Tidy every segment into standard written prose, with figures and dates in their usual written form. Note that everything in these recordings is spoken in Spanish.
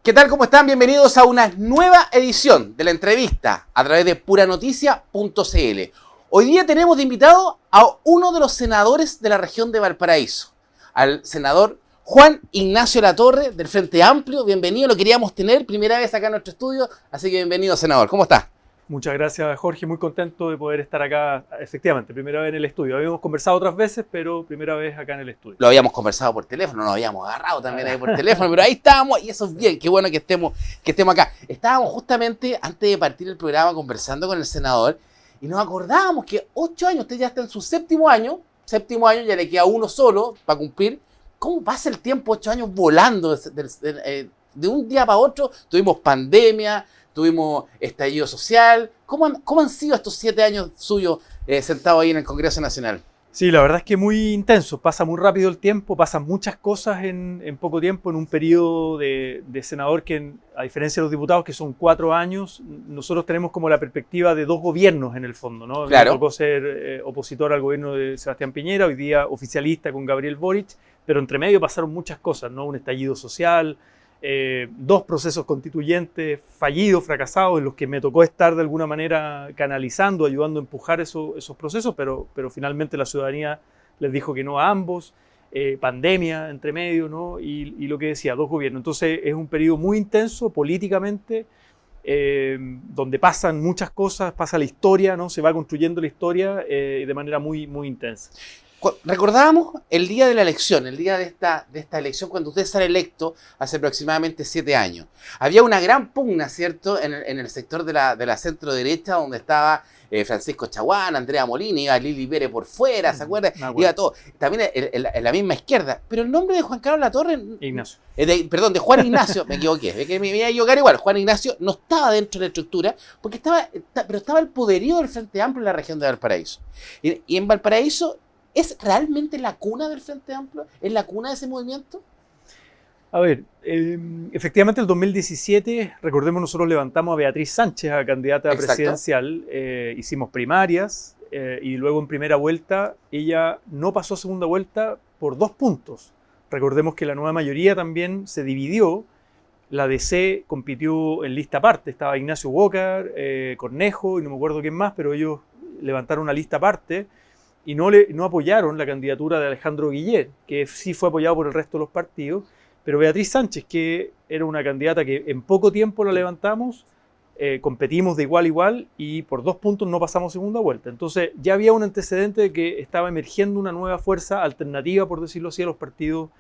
¿Qué tal? ¿Cómo están? Bienvenidos a una nueva edición de la entrevista a través de puranoticia.cl. Hoy día tenemos de invitado a uno de los senadores de la región de Valparaíso, al senador Juan Ignacio Latorre del Frente Amplio. Bienvenido, lo queríamos tener primera vez acá en nuestro estudio, así que bienvenido, senador. ¿Cómo está? Muchas gracias, Jorge. Muy contento de poder estar acá, efectivamente, primera vez en el estudio. Habíamos conversado otras veces, pero primera vez acá en el estudio. Lo habíamos conversado por teléfono, nos habíamos agarrado también ahí por teléfono, pero ahí estábamos y eso es bien, qué bueno que estemos acá. Estábamos justamente antes de partir el programa conversando con el senador y nos acordábamos que 8 años, usted ya está en su séptimo año, ya le queda uno solo para cumplir. ¿Cómo pasa el tiempo? 8 años volando de un día para otro. Tuvimos pandemia, tuvimos estallido social. ¿Cómo han sido estos 7 años suyos sentados ahí en el Congreso Nacional? Sí, la verdad es que muy intenso. Pasa muy rápido el tiempo, pasan muchas cosas en poco tiempo, en un periodo de senador que, a diferencia de los diputados, que son 4 años, nosotros tenemos como la perspectiva de 2 gobiernos en el fondo, ¿no? Claro. Me tocó ser opositor al gobierno de Sebastián Piñera, hoy día oficialista con Gabriel Boric, pero entre medio pasaron muchas cosas, ¿no? Un estallido social, 2 procesos constituyentes fallidos, fracasados, en los que me tocó estar de alguna manera canalizando, ayudando a empujar esos procesos, pero finalmente la ciudadanía les dijo que no a ambos, pandemia entre medio, ¿no? Y lo que decía, 2 gobiernos. Entonces es un periodo muy intenso políticamente, donde pasan muchas cosas, pasa la historia, ¿no? Se va construyendo la historia de manera muy, muy intensa. Recordábamos el día de la elección, el día de esta elección, cuando usted sale electo hace aproximadamente 7 años. Había una gran pugna, ¿cierto?, en el sector de la centro derecha, donde estaba Francisco Chaguán, Andrea Molina, iba Lili Pérez por fuera, ¿se acuerda? Iba todo. También en la misma izquierda. Pero el nombre de Juan Carlos Latorre... Ignacio. De Juan Ignacio, me equivoqué, que me iba a equivocar igual. Juan Ignacio no estaba dentro de la estructura, porque pero estaba el poderío del Frente Amplio en la región de Valparaíso. Y en Valparaíso... ¿Es realmente la cuna del Frente Amplio? ¿Es la cuna de ese movimiento? A ver, efectivamente el 2017, recordemos, nosotros levantamos a Beatriz Sánchez, a candidata presidencial, hicimos primarias y luego en primera vuelta ella no pasó a segunda vuelta por 2 puntos. Recordemos que la nueva mayoría también se dividió, la DC compitió en lista aparte, estaba Ignacio Walker, Cornejo y no me acuerdo quién más, pero ellos levantaron una lista aparte y no apoyaron la candidatura de Alejandro Guillet, que sí fue apoyado por el resto de los partidos, pero Beatriz Sánchez, que era una candidata que en poco tiempo la levantamos, competimos de igual a igual y por 2 puntos no pasamos segunda vuelta. Entonces ya había un antecedente de que estaba emergiendo una nueva fuerza alternativa, por decirlo así, a los partidos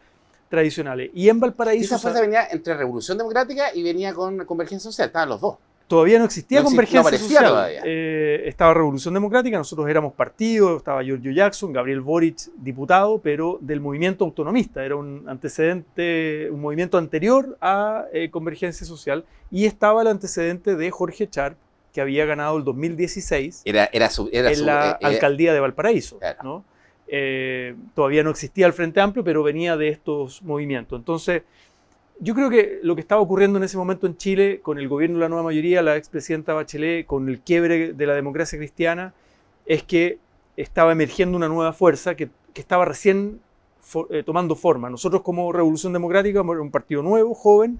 tradicionales. Y en Valparaíso... Esa fuerza venía entre Revolución Democrática y venía con Convergencia Social, estaban los dos. Todavía no existía Convergencia Social, estaba Revolución Democrática, nosotros éramos partido, estaba Giorgio Jackson, Gabriel Boric, diputado, pero del movimiento autonomista, era un antecedente, un movimiento anterior a Convergencia Social, y estaba el antecedente de Jorge Sharp, que había ganado el 2016 en la alcaldía de Valparaíso, claro. ¿No? Todavía no existía el Frente Amplio, pero venía de estos movimientos. Entonces, yo creo que lo que estaba ocurriendo en ese momento en Chile, con el gobierno de la nueva mayoría, la expresidenta Bachelet, con el quiebre de la democracia cristiana, es que estaba emergiendo una nueva fuerza que estaba recién tomando forma. Nosotros como Revolución Democrática, un partido nuevo, joven,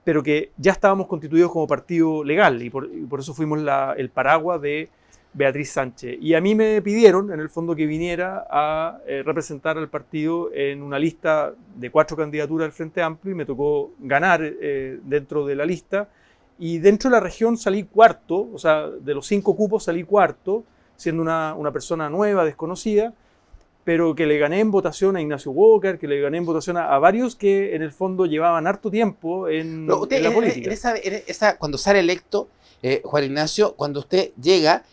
pero que ya estábamos constituidos como partido legal y por eso fuimos el paraguas de Beatriz Sánchez. Y a mí me pidieron, en el fondo, que viniera a representar al partido en una lista de 4 candidaturas del Frente Amplio y me tocó ganar dentro de la lista. Y dentro de la región salí cuarto, o sea, de los 5 cupos salí cuarto, siendo una persona nueva, desconocida, pero que le gané en votación a Ignacio Walker, que le gané en votación a varios que en el fondo llevaban harto tiempo en la política. Cuando sale electo, Juan Ignacio, cuando usted llega...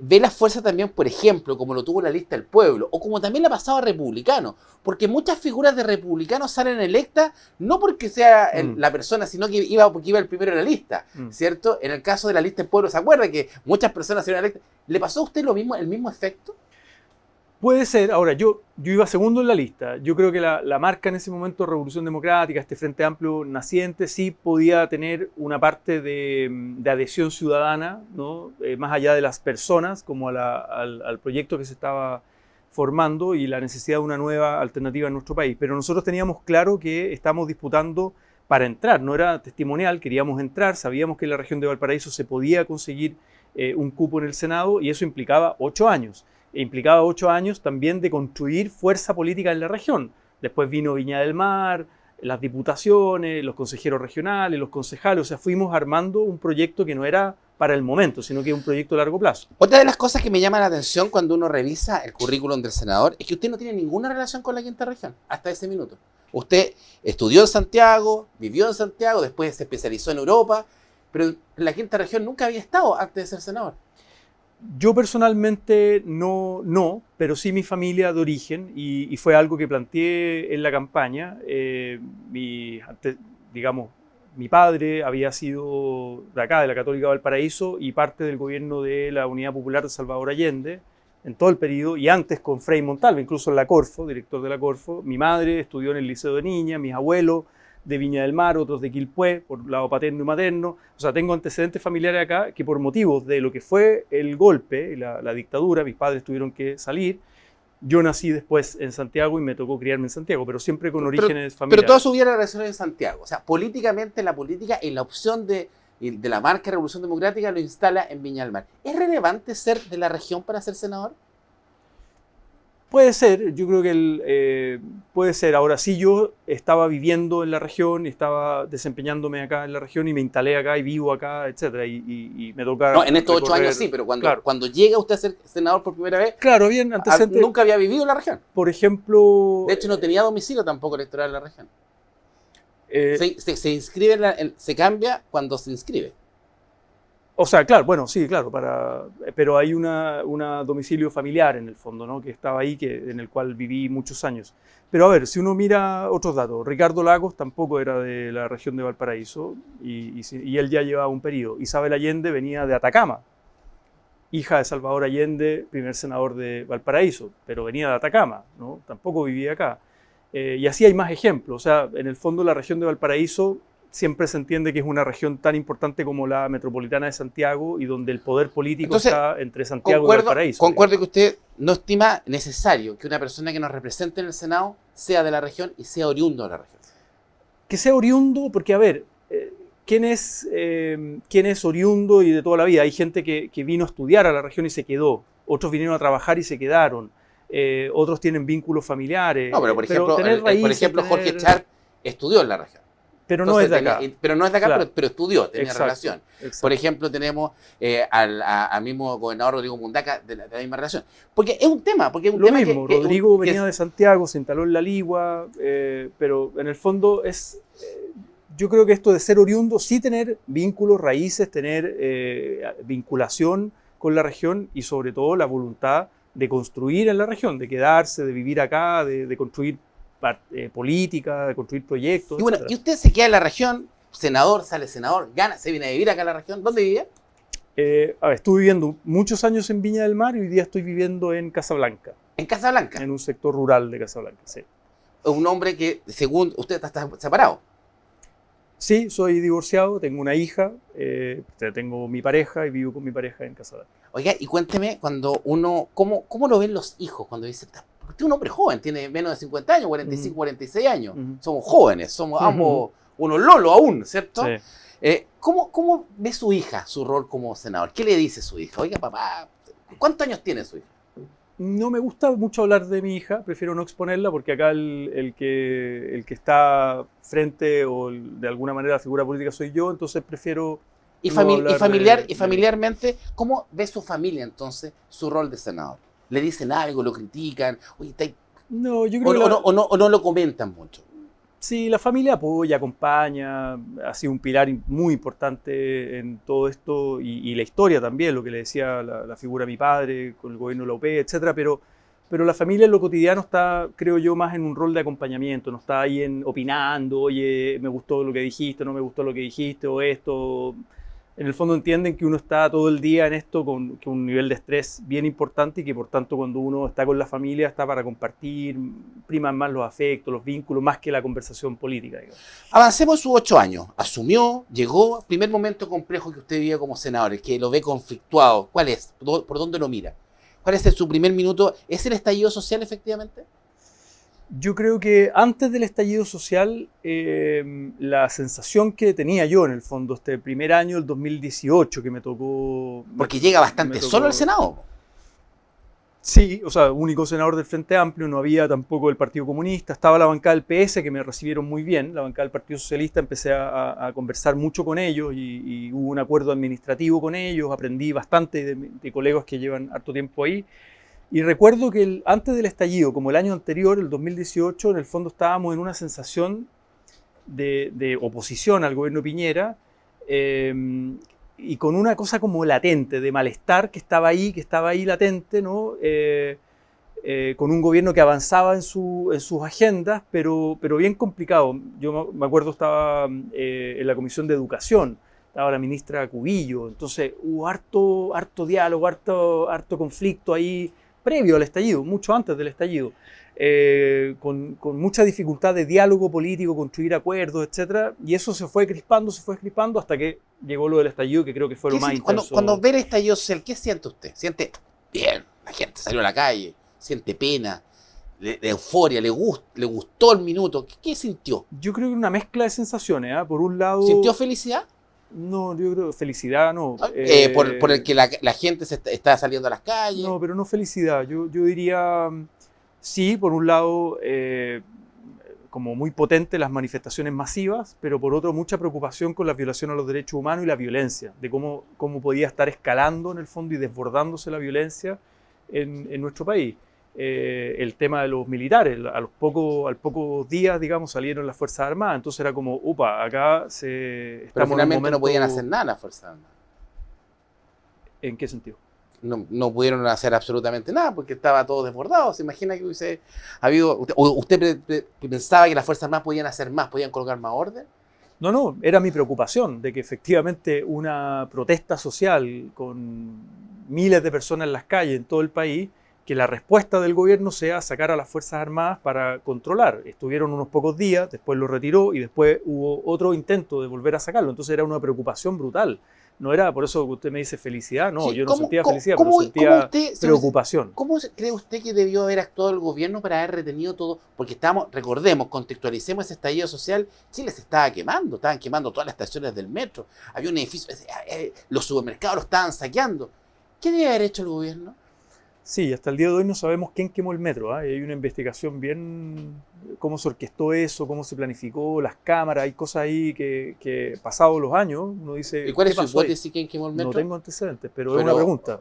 ve la fuerza también, por ejemplo, como lo tuvo la lista del pueblo, o como también la ha pasado a republicano, porque muchas figuras de republicanos salen electas no porque sea la persona, sino que porque iba el primero en la lista, ¿cierto? En el caso de la lista del pueblo, ¿se acuerda que muchas personas salieron electas? ¿Le pasó a usted lo mismo, el mismo efecto? Puede ser. Ahora, yo iba segundo en la lista. Yo creo que la marca en ese momento, Revolución Democrática, este Frente Amplio naciente, sí podía tener una parte de adhesión ciudadana, ¿no? Más allá de las personas, como al proyecto que se estaba formando y la necesidad de una nueva alternativa en nuestro país. Pero nosotros teníamos claro que estamos disputando para entrar, no era testimonial, queríamos entrar, sabíamos que en la región de Valparaíso se podía conseguir un cupo en el Senado y eso implicaba 8 años. E implicaba 8 años también de construir fuerza política en la región. Después vino Viña del Mar, las diputaciones, los consejeros regionales, los concejales, o sea, fuimos armando un proyecto que no era para el momento, sino que es un proyecto a largo plazo. Otra de las cosas que me llama la atención cuando uno revisa el currículum del senador es que usted no tiene ninguna relación con la quinta región, hasta ese minuto. Usted estudió en Santiago, vivió en Santiago, después se especializó en Europa, pero en la quinta región nunca había estado antes de ser senador. Yo personalmente no, pero sí mi familia de origen y fue algo que planteé en la campaña. Mi padre había sido de acá, de la Católica Valparaíso y parte del gobierno de la Unidad Popular de Salvador Allende en todo el periodo y antes con Frei Montalva, incluso en la Corfo, director de la Corfo. Mi madre estudió en el Liceo de Niña, mis abuelos de Viña del Mar, otros de Quilpué, por lado paterno y materno. O sea, tengo antecedentes familiares acá que por motivos de lo que fue el golpe, la dictadura, mis padres tuvieron que salir. Yo nací después en Santiago y me tocó criarme en Santiago, pero siempre con orígenes familiares. Pero toda su vida la relación en Santiago. O sea, políticamente la política y la opción de la marca Revolución Democrática lo instala en Viña del Mar. ¿Es relevante ser de la región para ser senador? Puede ser, yo creo que puede ser. Ahora sí, yo estaba viviendo en la región, estaba desempeñándome acá en la región y me instalé acá y vivo acá, etcétera, y me toca. No, en estos 8 años sí, pero cuando llega usted a ser senador por primera vez, claro, bien, antecedentes. Nunca había vivido en la región. Por ejemplo. De hecho, no tenía domicilio tampoco electoral en la región. Se inscribe, se cambia cuando se inscribe. O sea, claro, bueno, sí, claro, pero hay un domicilio familiar en el fondo, ¿no? Que estaba ahí, en el cual viví muchos años. Pero a ver, si uno mira otros datos, Ricardo Lagos tampoco era de la región de Valparaíso y él ya llevaba un periodo. Isabel Allende venía de Atacama, hija de Salvador Allende, primer senador de Valparaíso, pero venía de Atacama, ¿no? Tampoco vivía acá. Y así hay más ejemplos. O sea, en el fondo la región de Valparaíso siempre se entiende que es una región tan importante como la metropolitana de Santiago y donde el poder político entonces, está entre Santiago y Valparaíso. Concuerdo que usted no estima necesario que una persona que nos represente en el Senado sea de la región y sea oriundo de la región. Que sea oriundo, porque a ver, ¿quién es oriundo y de toda la vida? Hay gente que vino a estudiar a la región y se quedó, otros vinieron a trabajar y se quedaron, otros tienen vínculos familiares. No, pero por ejemplo, Jorge Char estudió en la región. Pero no es de acá. Claro. pero estudió, tenía relación. Exacto. Por ejemplo, tenemos al mismo gobernador Rodrigo Mundaca de la misma relación. Porque es un tema. Rodrigo venía de Santiago, se instaló en La Ligua, pero en el fondo yo creo que esto de ser oriundo, sí tener vínculos, raíces, tener vinculación con la región y sobre todo la voluntad de construir en la región, de quedarse, de vivir acá, de construir política, de construir proyectos. Y bueno, etcétera. ¿Y usted se queda en la región, senador, sale senador, gana, se viene a vivir acá en la región? ¿Dónde vivía? Estuve viviendo muchos años en Viña del Mar y hoy día estoy viviendo en Casablanca. ¿En Casablanca? En un sector rural de Casablanca, sí. Un hombre que, según usted, está separado. Sí, soy divorciado, tengo una hija, tengo mi pareja y vivo con mi pareja en Casablanca. Oiga, y cuénteme, cuando uno, ¿cómo lo ven los hijos cuando dice, usted es un hombre joven, tiene menos de 50 años, 45, 46 años, somos jóvenes, somos ambos unos lolos aún, ¿cierto? Sí. ¿Cómo ve su hija su rol como senador? ¿Qué le dice su hija? Oiga, papá, ¿cuántos años tiene su hija? No me gusta mucho hablar de mi hija, prefiero no exponerla porque acá el que está frente o de alguna manera la figura política soy yo, entonces prefiero... Familiarmente, ¿cómo ve su familia entonces su rol de senador? ¿Le dicen algo, lo critican? Oye, no, yo creo o no lo comentan mucho. Sí, la familia apoya, acompaña, ha sido un pilar muy importante en todo esto y la historia también, lo que le decía la figura de mi padre con el gobierno de la UP, etcétera, pero la familia en lo cotidiano está, creo yo, más en un rol de acompañamiento, no está ahí opinando, oye, me gustó lo que dijiste, no me gustó lo que dijiste, o esto. En el fondo entienden que uno está todo el día en esto con un nivel de estrés bien importante y que por tanto cuando uno está con la familia está para compartir, priman más los afectos, los vínculos, más que la conversación política. Digamos. Avancemos sus 8 años. Asumió, llegó, primer momento complejo que usted vivía como senador, que lo ve conflictuado. ¿Cuál es? ¿Por dónde lo mira? ¿Cuál es su primer minuto? ¿Es el estallido social efectivamente? Yo creo que antes del estallido social, la sensación que tenía yo en el fondo, este primer año, el 2018, que me tocó... Porque llega bastante solo al Senado. Sí, o sea, único senador del Frente Amplio, no había tampoco el Partido Comunista, estaba la bancada del PS que me recibieron muy bien, la bancada del Partido Socialista, empecé a conversar mucho con ellos y hubo un acuerdo administrativo con ellos, aprendí bastante de colegas que llevan harto tiempo ahí. Y recuerdo que antes del estallido, como el año anterior, el 2018, en el fondo estábamos en una sensación de oposición al gobierno Piñera, y con una cosa como latente, de malestar que estaba ahí latente, ¿no? Con un gobierno que avanzaba en sus agendas, pero bien complicado. Yo me acuerdo, estaba en la Comisión de Educación, estaba la ministra Cubillo, entonces hubo harto diálogo, harto conflicto ahí, previo al estallido, mucho antes del estallido, con mucha dificultad de diálogo político, construir acuerdos, etc. Y eso se fue crispando hasta que llegó lo del estallido, que creo que fue lo más intenso. Cuando ve el estallido social, ¿qué siente usted? ¿Siente bien? La gente salió a la calle, siente pena, de euforia, le gustó el minuto. ¿Qué sintió? Yo creo que una mezcla de sensaciones, ¿eh? Por un lado... ¿Sintió felicidad? No, yo creo felicidad no. Por el que la gente está saliendo a las calles. No, pero no felicidad. Yo diría, sí, por un lado, como muy potente las manifestaciones masivas, pero por otro mucha preocupación con la violación a los derechos humanos y la violencia, de cómo podía estar escalando en el fondo y desbordándose la violencia en nuestro país. El tema de los militares, al pocos días, digamos, salieron las Fuerzas Armadas, entonces era como, upa, acá estamos pero finalmente en un momento... no podían hacer nada las Fuerzas Armadas. ¿En qué sentido? No pudieron hacer absolutamente nada porque estaba todo desbordado. ¿Se imagina que hubiese habido... ¿Usted pensaba que las Fuerzas Armadas podían hacer más, podían colocar más orden? No, era mi preocupación de que efectivamente una protesta social con miles de personas en las calles en todo el país, que la respuesta del gobierno sea sacar a las Fuerzas Armadas para controlar. Estuvieron unos pocos días, después lo retiró y después hubo otro intento de volver a sacarlo. Entonces era una preocupación brutal. No era por eso que usted me dice felicidad, no, sí, yo no sentía felicidad, pero sentía preocupación. ¿Cómo cree usted que debió haber actuado el gobierno para haber retenido todo? Porque recordemos, contextualicemos ese estallido social, Chile se estaba quemando, estaban quemando todas las estaciones del metro, había un edificio, los supermercados lo estaban saqueando. ¿Qué debe haber hecho el gobierno? Sí, hasta el día de hoy no sabemos quién quemó el metro. Hay una investigación bien, cómo se orquestó eso, cómo se planificó, las cámaras, hay cosas ahí que pasados los años uno dice... ¿Y cuál es su hipótesis quién quemó el metro? No tengo antecedentes, pero es una pregunta.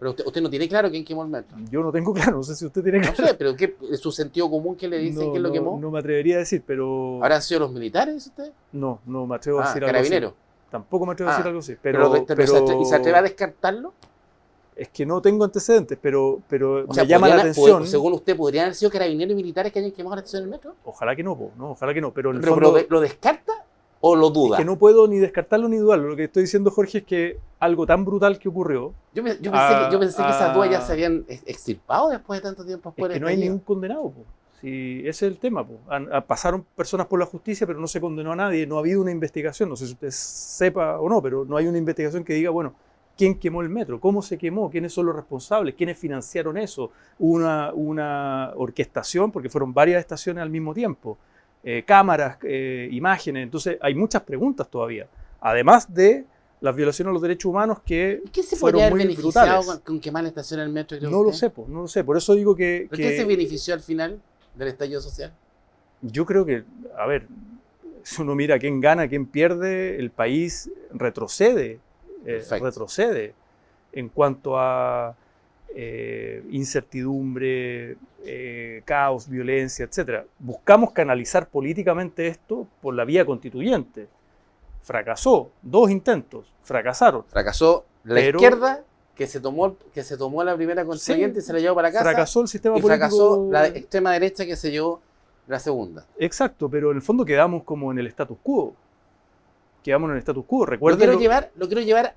Pero usted no tiene claro quién quemó el metro. Yo no tengo claro, no sé si usted tiene claro. No sé, pero ¿es su sentido común que le dicen quién lo quemó? No me atrevería a decir, pero... ¿Habrán sido los militares, dice usted? No me atrevo a decir algo ¿Carabinero? Así. Tampoco me atrevo a decir algo así. ¿Y se atreve a descartarlo? Es que no tengo antecedentes, pero o sea, me llama la atención. Según usted, ¿podrían haber sido carabineros y militares que hayan quemado la estación del metro? Ojalá que no, ojalá que no. Pero en el fondo, ¿lo descarta o lo duda? Es que no puedo ni descartarlo ni dudarlo. Lo que estoy diciendo, Jorge, es que algo tan brutal que ocurrió... Yo pensé que esas dudas ya se habían extirpado después de tanto tiempo. Es que no hay ningún condenado, Sí, ese es el tema. Pasaron personas por la justicia, pero no se condenó a nadie. No ha habido una investigación. No sé si usted sepa o no, pero no hay una investigación que diga, bueno... ¿Quién quemó el metro? ¿Cómo se quemó? ¿Quiénes son los responsables? ¿Quiénes financiaron eso? Hubo una orquestación, porque fueron varias estaciones al mismo tiempo. Cámaras, imágenes. Entonces, hay muchas preguntas todavía. Además de las violaciones a los derechos humanos que fueron muy brutales. Con quemar la estación del metro? No lo sé. Por eso digo que... ¿Pero qué se benefició al final del estallido social? Yo creo que, a ver, si uno mira quién gana, quién pierde, el país retrocede. Retrocede en cuanto a incertidumbre, caos, violencia, etc. Buscamos canalizar políticamente esto por la vía constituyente. Fracasó, 2 intentos, fracasaron. Fracasó la izquierda que se tomó la primera constituyente y se la llevó para casa. Fracasó el sistema político. Fracasó la extrema derecha que se llevó la segunda. Exacto, pero en el fondo quedamos como en el status quo. Recuerdo lo quiero llevar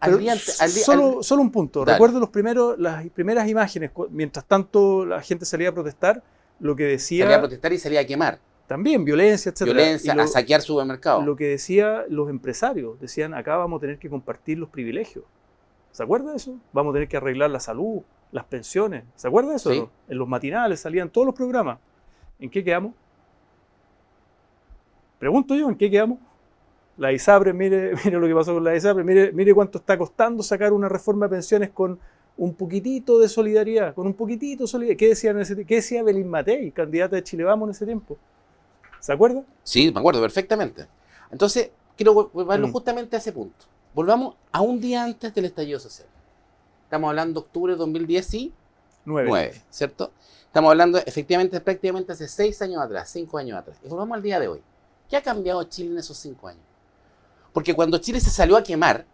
al día. Solo un punto. Dale. Recuerdo las primeras imágenes, mientras tanto la gente salía a protestar, lo que decía... Salía a protestar y salía a quemar. También, violencia, etc. A saquear supermercados. Lo que decían los empresarios, decían, acá vamos a tener que compartir los privilegios. ¿Se acuerda de eso? Vamos a tener que arreglar la salud, las pensiones. ¿Se acuerda de eso? Sí. ¿No? En los matinales salían todos los programas. ¿En qué quedamos? Pregunto yo, ¿en qué quedamos? La ISAPRE, mire lo que pasó con la ISAPRE, mire cuánto está costando sacar una reforma de pensiones con un poquitito de solidaridad, con un poquitito de solidaridad. ¿Qué decía Belín Matei, candidata de Chile Vamos en ese tiempo? ¿Se acuerda? Sí, me acuerdo perfectamente. Entonces, quiero volverlo justamente a ese punto. Volvamos a un día antes del estallido social. Estamos hablando de octubre de 2019, ¿cierto? Estamos hablando efectivamente prácticamente hace 6 años atrás, 5 años atrás. Y volvamos al día de hoy. ¿Qué ha cambiado Chile en esos 5 años? Porque cuando Chile se salió a quemar,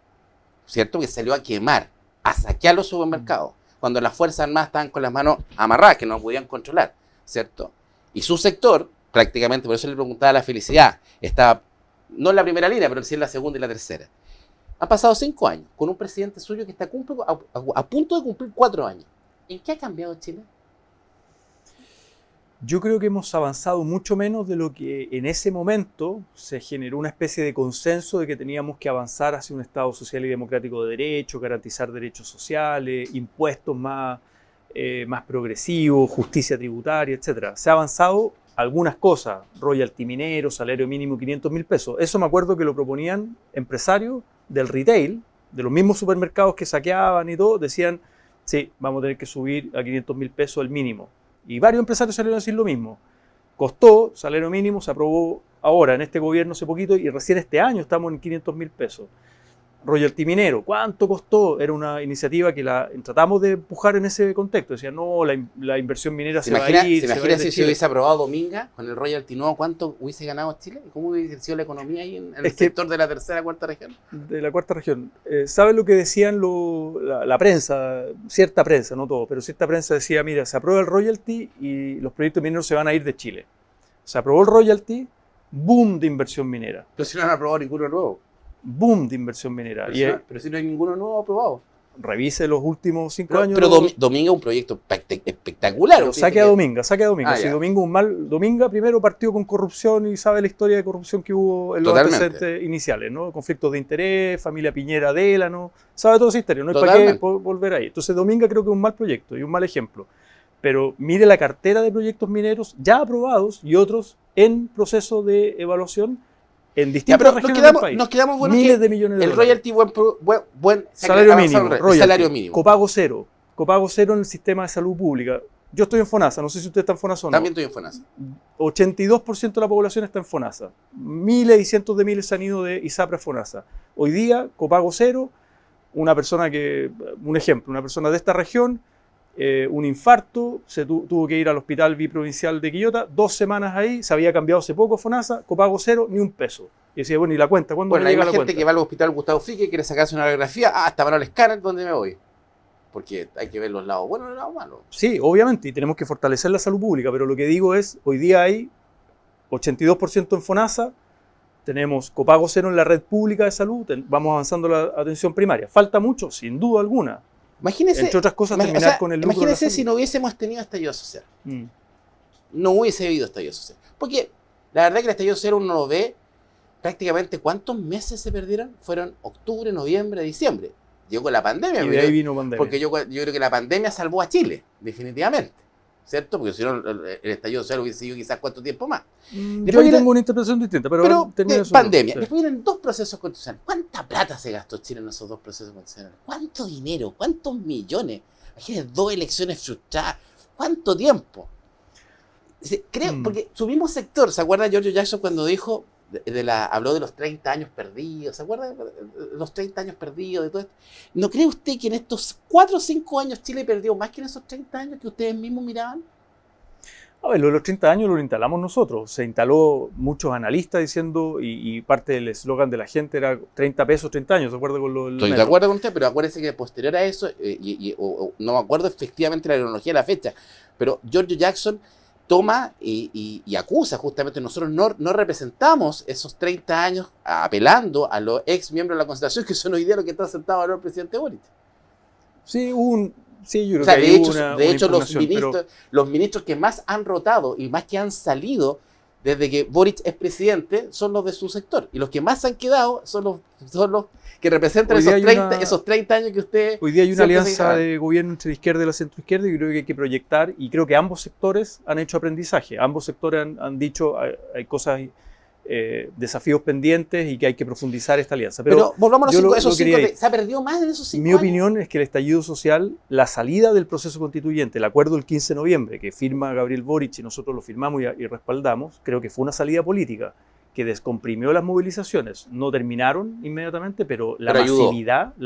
¿cierto? Que salió a quemar, a saquear los supermercados, cuando las Fuerzas Armadas estaban con las manos amarradas, que no podían controlar, ¿cierto? Y su sector, prácticamente, por eso le preguntaba a la Felicidad, estaba no en la primera línea, pero sí en la segunda y la tercera. Han pasado 5 años con un presidente suyo que está a punto de cumplir 4 años. ¿En qué ha cambiado Chile? Yo creo que hemos avanzado mucho menos de lo que en ese momento se generó una especie de consenso de que teníamos que avanzar hacia un Estado social y democrático de derecho, garantizar derechos sociales, impuestos más progresivos, justicia tributaria, etc. Se ha avanzado algunas cosas, royalty minero, salario mínimo 500.000 pesos. Eso me acuerdo que lo proponían empresarios del retail, de los mismos supermercados que saqueaban y todo, decían, sí, vamos a tener que subir a 500.000 pesos el mínimo. Y varios empresarios salieron a decir lo mismo. Costó, salario mínimo, se aprobó ahora en este gobierno hace poquito y recién este año estamos en 500.000 pesos. Royalty minero, ¿cuánto costó? Era una iniciativa que tratamos de empujar en ese contexto. Decían, no, la inversión minera se va a ir. ¿Se imagina si se hubiese aprobado Dominga con el Royalty nuevo, cuánto hubiese ganado Chile? ¿Cómo hubiese sido la economía ahí en el sector de la tercera, cuarta región? De la cuarta región. ¿Saben lo que decían la prensa? Cierta prensa, no todo, pero cierta prensa decía, mira, se aprueba el Royalty y los proyectos mineros se van a ir de Chile. Se aprobó el Royalty, boom de inversión minera. Pero si no han aprobado ninguno nuevo. Boom de inversión minera. Pero si no hay ninguno nuevo aprobado. Revise los últimos 5 años. Pero Dominga es un proyecto espectacular. Pero saque a Dominga. Si Dominga primero partió con corrupción y sabe la historia de corrupción que hubo en los antecedentes iniciales, ¿no? Conflictos de interés, familia Piñera, Délano, sabe toda esa historia, no hay para qué volver ahí. Entonces Dominga creo que es un mal proyecto y un mal ejemplo. Pero mire la cartera de proyectos mineros ya aprobados y otros en proceso de evaluación en distintas regiones del país. Nos quedamos buenos miles de millones de dólares. El royalty, buen salario mínimo, salario mínimo. Copago cero en el sistema de salud pública. Yo estoy en FONASA, no sé si usted está en FONASA o no. También estoy en FONASA. 82% de la población está en FONASA. Miles y cientos de miles se han ido de ISAPRE a FONASA. Hoy día, copago cero, un ejemplo, una persona de esta región, un infarto, tuvo que ir al hospital biprovincial de Quillota, 2 semanas ahí, se había cambiado hace poco FONASA, copago cero, ni un peso. Y decía, bueno, ¿y la cuenta? ¿Cuándo me llega la cuenta? Hay gente que va al hospital Gustavo Frique, quiere sacarse una radiografía, hasta para el escáner, ¿dónde me voy? Porque hay que ver los lados buenos y los lados malos. Sí, obviamente, y tenemos que fortalecer la salud pública, pero lo que digo es, hoy día hay 82% en FONASA, tenemos copago cero en la red pública de salud, vamos avanzando la atención primaria. Falta mucho, sin duda alguna. Imagínese, entre otras cosas, terminar con el lucro. Imagínese si no hubiésemos tenido estallido social. No hubiese habido estallido social. Porque la verdad que el estallido social uno lo ve prácticamente cuántos meses se perdieron. Fueron octubre, noviembre, diciembre. Llegó la pandemia. Y de ahí vino pandemia. Porque yo creo que la pandemia salvó a Chile, definitivamente. ¿Cierto? Porque si no, el estallido social hubiese sido quizás cuánto tiempo más. Yo ahí tengo una interpretación distinta, pero pandemia. Después vienen 2 procesos constitucionales. ¿Cuánta plata se gastó Chile en esos 2 procesos constitucionales? ¿Cuánto dinero? ¿Cuántos millones? Imagínate 2 elecciones frustradas. ¿Cuánto tiempo? Creo, porque su mismo sector, ¿se acuerda Giorgio Jackson cuando dijo, habló de los 30 años perdidos? ¿Se acuerda? Los 30 años perdidos, de todo esto. ¿No cree usted que en estos 4 o 5 años Chile perdió más que en esos 30 años que ustedes mismos miraban? A ver, lo de los 30 años lo instalamos nosotros. Se instaló muchos analistas diciendo, y parte del eslogan de la gente era 30 pesos, 30 años. ¿Se acuerda con lo del Estoy de acuerdo con usted, pero acuérdese que posterior a eso, no me acuerdo efectivamente la cronología de la fecha, pero Giorgio Jackson toma y acusa justamente, nosotros no representamos esos 30 años apelando a los ex miembros de la Constitución, que son hoy día los que están sentados ahora el presidente Boric. Sí, yo creo que de hecho los ministros que más han rotado y más que han salido desde que Boric es presidente, son los de su sector. Y los que más se han quedado son los que representan esos 30 años que usted... Hoy día hay una alianza de gobierno entre la izquierda y la centroizquierda y creo que hay que proyectar, y creo que ambos sectores han hecho aprendizaje. Ambos sectores han dicho hay cosas, desafíos pendientes y que hay que profundizar esta alianza. Pero volvamos a esos 5 años. ¿Se ha perdido más en esos 5 años? Mi opinión es que el estallido social, la salida del proceso constituyente, el acuerdo del 15 de noviembre que firma Gabriel Boric y nosotros lo firmamos y respaldamos, creo que fue una salida política que descomprimió las movilizaciones. No terminaron inmediatamente, pero la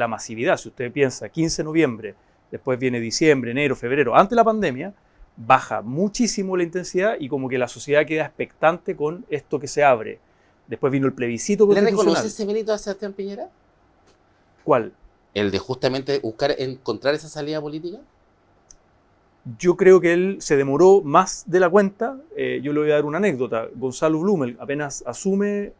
masividad, si usted piensa, 15 de noviembre, después viene diciembre, enero, febrero, antes de la pandemia, baja muchísimo la intensidad y como que la sociedad queda expectante con esto que se abre. Después vino el plebiscito constitucional. ¿Le reconoce ese mérito a Sebastián Piñera? ¿Cuál? ¿El de justamente encontrar esa salida política? Yo creo que él se demoró más de la cuenta. Yo le voy a dar una anécdota. Gonzalo Blumel apenas asume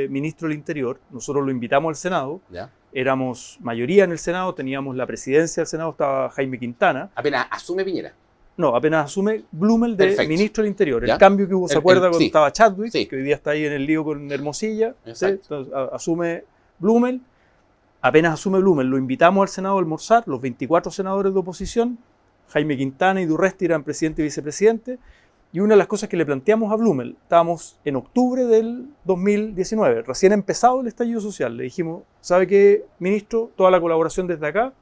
ministro del Interior. Nosotros lo invitamos al Senado. ¿Ya? Éramos mayoría en el Senado, teníamos la presidencia del Senado, estaba Jaime Quintana. ¿Apenas asume Piñera? No, apenas asume Blumel de ministro del Interior. ¿Ya? El cambio que hubo, ¿se acuerda cuando estaba Chadwick? Sí. Que hoy día está ahí en el lío con Hermosilla. ¿Sí? Exacto. Entonces, asume Blumel. Apenas asume Blumel, lo invitamos al Senado a almorzar, los 24 senadores de oposición. Jaime Quintana y Durresti eran presidente y vicepresidente. Y una de las cosas que le planteamos a Blumel, estábamos en octubre del 2019, recién empezado el estallido social. Le dijimos, ¿sabe qué, ministro? Toda la colaboración desde acá.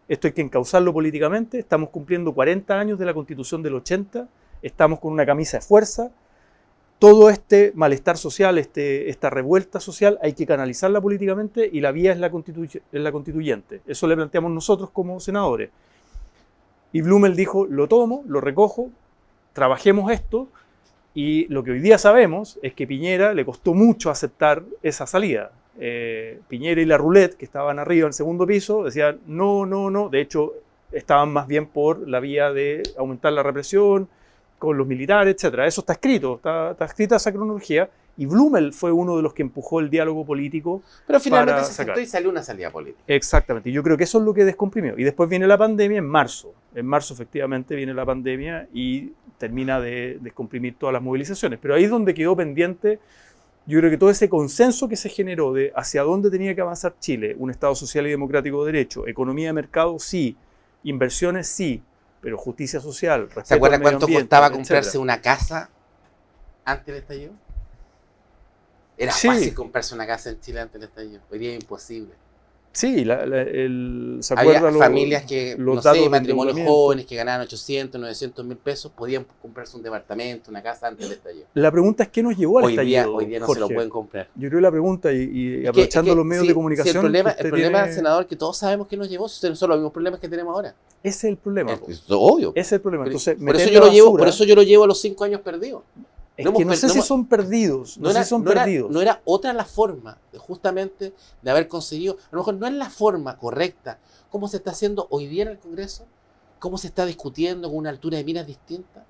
Esto hay que encauzarlo políticamente. Estamos cumpliendo 40 años de la Constitución del 80. Estamos con una camisa de fuerza. Todo este malestar social, esta revuelta social, hay que canalizarla políticamente y la vía es la constituyente. Eso le planteamos nosotros como senadores. Y Blumel dijo, lo tomo, lo recojo, trabajemos esto. Y lo que hoy día sabemos es que Piñera le costó mucho aceptar esa salida. Piñera y la Roulette, que estaban arriba en el segundo piso, decían no, no, no. De hecho, estaban más bien por la vía de aumentar la represión con los militares, etc. Eso está escrito, está escrita esa cronología. Y Blumel fue uno de los que empujó el diálogo político. Pero finalmente se sentó y salió una salida política. Exactamente. Y yo creo que eso es lo que descomprimió. Y después viene la pandemia en marzo. En marzo, efectivamente, viene la pandemia y termina de descomprimir todas las movilizaciones. Pero ahí es donde quedó pendiente, yo creo que todo ese consenso que se generó de hacia dónde tenía que avanzar Chile, un Estado social y democrático de derecho, economía de mercado, sí, inversiones, sí, pero justicia social, respeto ¿Se acuerda al medio cuánto ambiente, costaba comprarse etcétera? una casa antes del estallido? Era Sí. fácil comprarse una casa en Chile antes del estallido. Hoy día es imposible. Sí, ¿se Había acuerda familias que, los no datos sé, de matrimonios endeudamiento? jóvenes que ganaban 800, 900 mil pesos, podían comprarse un departamento, una casa antes del estallido. La pregunta es qué nos llevó al Hoy estallido, día no Jorge. se lo pueden comprar. Yo creo que la pregunta, y aprovechando los medios de comunicación... el problema, usted el tiene- senador, que todos sabemos que nos llevó, son los mismos problemas que tenemos ahora. Ese es el problema. po. Es obvio. Ese es el problema. Entonces, por, meter eso la yo lo llevo, basura- por eso yo lo llevo a los 5 años perdidos. Es no que hemos no sé per- si no- son perdidos. No sé si son perdidos. No era otra la forma, justamente, de haber conseguido. A lo mejor no es la forma correcta. ¿Cómo se está haciendo hoy día en el Congreso? ¿Cómo se está discutiendo con una altura de miras distinta?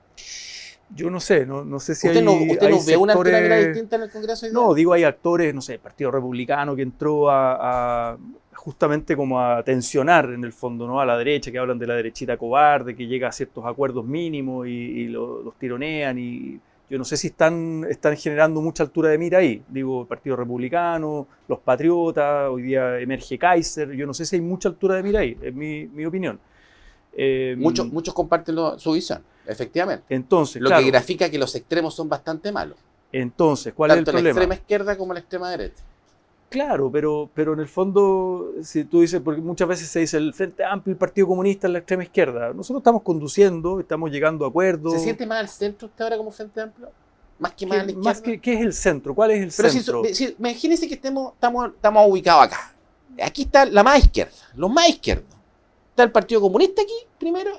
Yo no sé, no sé si ¿Usted hay no hay ve una altura de miras sectores- distinta en el Congreso hoy día? No, digo, hay actores, no sé, el Partido Republicano que entró a justamente como a tensionar en el fondo, ¿no? A la derecha, que hablan de la derechita cobarde, que llega a ciertos acuerdos mínimos y los tironean y yo no sé si están generando mucha altura de mira ahí. Digo, el Partido Republicano, los Patriotas, hoy día emerge Kaiser, yo no sé si hay mucha altura de mira ahí, es mi opinión. Muchos comparten su visión, efectivamente. Entonces, Lo claro, que grafica que los extremos son bastante malos. entonces, ¿cuál es el Tanto la problema? extrema izquierda como la extrema derecha. Claro, pero en el fondo, si tú dices, porque muchas veces se dice el Frente Amplio y el Partido Comunista en la extrema izquierda, nosotros estamos conduciendo, estamos llegando a acuerdos. ¿Se siente más al centro usted ahora como Frente Amplio? Más que más a la izquierda. ¿Qué es el centro? ¿Cuál es el Pero centro? imagínense que estamos ubicados acá. Aquí está la más izquierda, los más izquierdos. Está el Partido Comunista aquí, primero,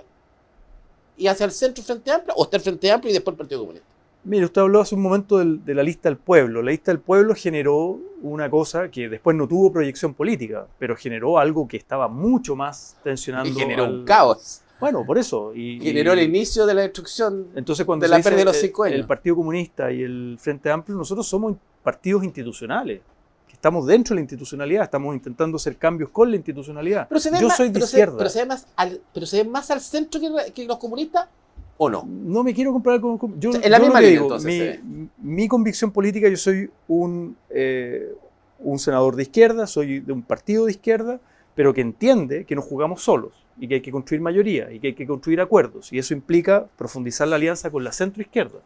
y hacia el centro Frente Amplio, o está el Frente Amplio y después el Partido Comunista. Mire, usted habló hace un momento de la lista del pueblo. La lista del pueblo generó una cosa que después no tuvo proyección política, pero generó algo que estaba mucho más tensionando. Y generó un caos. Bueno, por eso. Generó el inicio de la destrucción entonces, cuando de se la dice pérdida de los 5 años. el Partido Comunista y el Frente Amplio, nosotros somos partidos institucionales. Que estamos dentro de la institucionalidad, estamos intentando hacer cambios con la institucionalidad. Pero se ve Yo más, soy de pero izquierda. pero se ve más al centro que los comunistas, ¿O no? No me quiero comparar con yo, En la yo misma lo que línea, digo, entonces. mi convicción política, yo soy un senador de izquierda, soy de un partido de izquierda, pero que entiende que nos jugamos solos y que hay que construir mayoría y que hay que construir acuerdos. Y eso implica profundizar la alianza con la centroizquierda.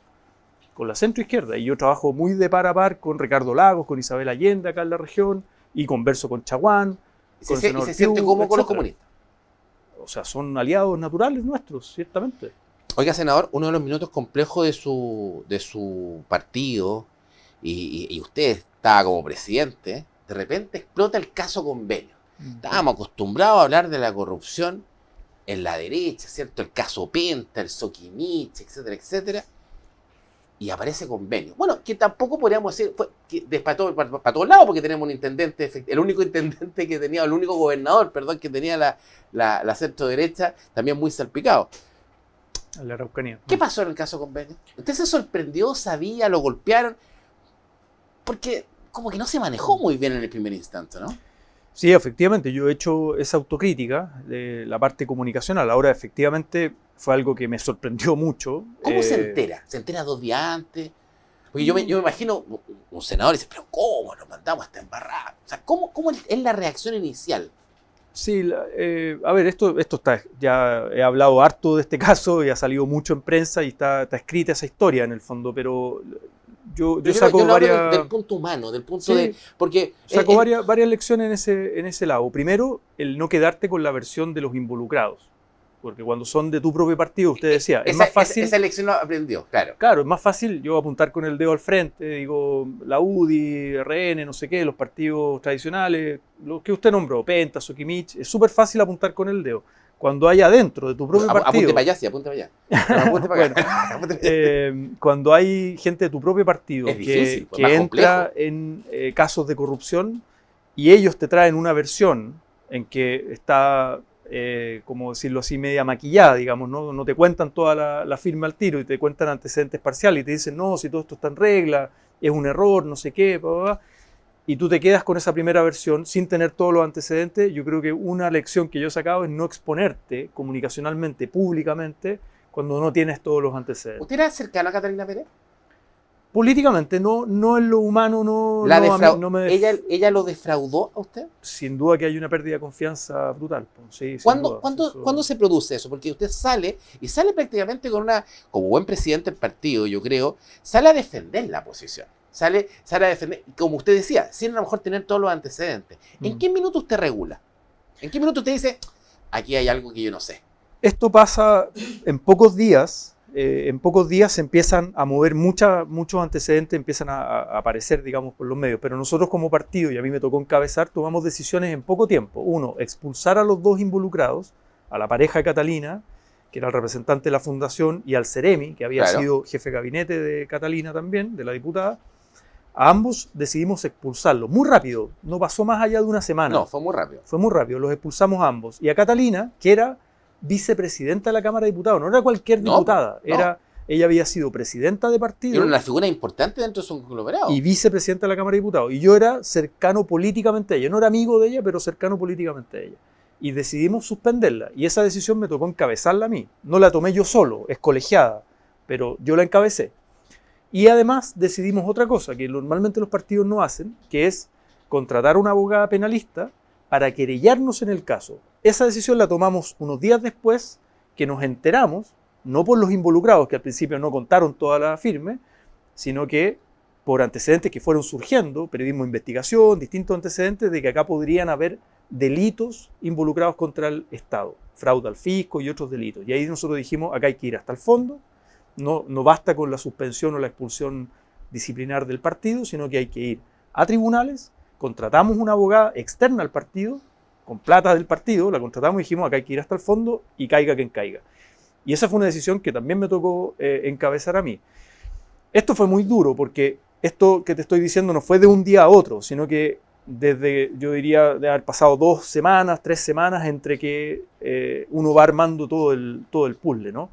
Con la centroizquierda. Y yo trabajo muy de par a par con Ricardo Lagos, con Isabel Allende acá en la región, y converso con Chaguán, con el Y senador se siente Piu, cómodo con los etcétera. comunistas. O sea, son aliados naturales nuestros, ciertamente. Oiga, senador, uno de los minutos complejos de su partido, y usted estaba como presidente, de repente explota el caso Convenio. Estábamos acostumbrados a hablar de la corrupción en la derecha, ¿cierto? El caso Penta, el Soquimich, etcétera, etcétera. Y aparece Convenio. Bueno, que tampoco podríamos decir, para todos lados, porque tenemos un intendente, el único intendente que tenía, el único gobernador, perdón, que tenía la centro derecha, también muy salpicado. En la Araucanía. ¿Qué pasó en el caso Convenio? ¿Usted se sorprendió, sabía, lo golpearon? Porque como que no se manejó muy bien en el primer instante, ¿no? Sí, efectivamente, yo he hecho esa autocrítica de la parte comunicacional. Ahora, efectivamente, fue algo que me sorprendió mucho. ¿Cómo se entera? ¿Se entera 2 días antes? Porque yo me imagino un senador dice, pero ¿cómo nos mandamos hasta embarrar? O sea, ¿cómo es la reacción inicial? Sí, a ver, esto está, ya he hablado harto de este caso y ha salido mucho en prensa y está escrita esa historia en el fondo, pero yo saco yo varias... del punto humano, del punto Sí, de... Porque saco varias lecciones en ese lado. Primero, el no quedarte con la versión de los involucrados. Porque cuando son de tu propio partido, usted decía, es más fácil... Esa lección lo aprendió, claro. Claro, es más fácil yo apuntar con el dedo al frente, digo, la UDI, RN, no sé qué, los partidos tradicionales, los que usted nombró, Penta, Soquimich, es súper fácil apuntar con el dedo. Cuando hay adentro de tu propio partido... Apunte para allá, sí, apunte para allá. Apunte para acá. Cuando hay gente de tu propio partido Es difícil, pues, que entra en casos de corrupción y ellos te traen una versión en que está... como decirlo así, media maquillada, digamos, no te cuentan toda la firma al tiro y te cuentan antecedentes parciales y te dicen, no, si todo esto está en regla, es un error, no sé qué, bla, bla, bla, y tú te quedas con esa primera versión sin tener todos los antecedentes. Yo creo que una lección que yo he sacado es no exponerte comunicacionalmente, públicamente, cuando no tienes todos los antecedentes. ¿Usted era cercano a Catalina Pérez? Políticamente, no en lo humano, no me... ¿Ella lo defraudó a usted? Sin duda que hay una pérdida de confianza brutal. Sí, ¿Cuándo se produce eso? Porque usted sale prácticamente como buen presidente del partido, yo creo, sale a defender la posición. Sale a defender, como usted decía, sin a lo mejor tener todos los antecedentes. ¿En qué minuto usted regula? ¿En qué minuto usted dice, aquí hay algo que yo no sé? Esto pasa en pocos días. En pocos días se empiezan a mover muchos antecedentes, empiezan a aparecer, digamos, por los medios. Pero nosotros como partido, y a mí me tocó encabezar, tomamos decisiones en poco tiempo. Uno, expulsar a los 2 involucrados, a la pareja de Catalina, que era el representante de la fundación, y al Ceremi, que había sido jefe de gabinete de Catalina también, de la diputada. A ambos decidimos expulsarlos. Muy rápido, no pasó más allá de una semana. No, fue muy rápido. Fue muy rápido, los expulsamos a ambos. Y a Catalina, que era vicepresidenta de la Cámara de Diputados, no era cualquier diputada, ella había sido presidenta de partido. Era una figura importante dentro de su conglomerado. Y vicepresidenta de la Cámara de Diputados. Y yo era cercano políticamente a ella, no era amigo de ella, pero cercano políticamente a ella. Y decidimos suspenderla. Y esa decisión me tocó encabezarla a mí. No la tomé yo solo, es colegiada, pero yo la encabecé. Y además decidimos otra cosa, que normalmente los partidos no hacen, que es contratar a una abogada penalista para querellarnos en el caso. Esa decisión la tomamos unos días después que nos enteramos, no por los involucrados, que al principio no contaron toda la firme, sino que por antecedentes que fueron surgiendo, periodismo de investigación, distintos antecedentes de que acá podrían haber delitos involucrados contra el Estado, fraude al fisco y otros delitos. Y ahí nosotros dijimos, acá hay que ir hasta el fondo, no basta con la suspensión o la expulsión disciplinar del partido, sino que hay que ir a tribunales. Contratamos una abogada externa al partido, con plata del partido, la contratamos y dijimos, acá hay que ir hasta el fondo y caiga quien caiga. Y esa fue una decisión que también me tocó encabezar a mí. Esto fue muy duro porque esto que te estoy diciendo no fue de un día a otro, sino que desde, yo diría, de haber pasado 2 semanas, 3 semanas entre que uno va armando todo el puzzle, ¿no?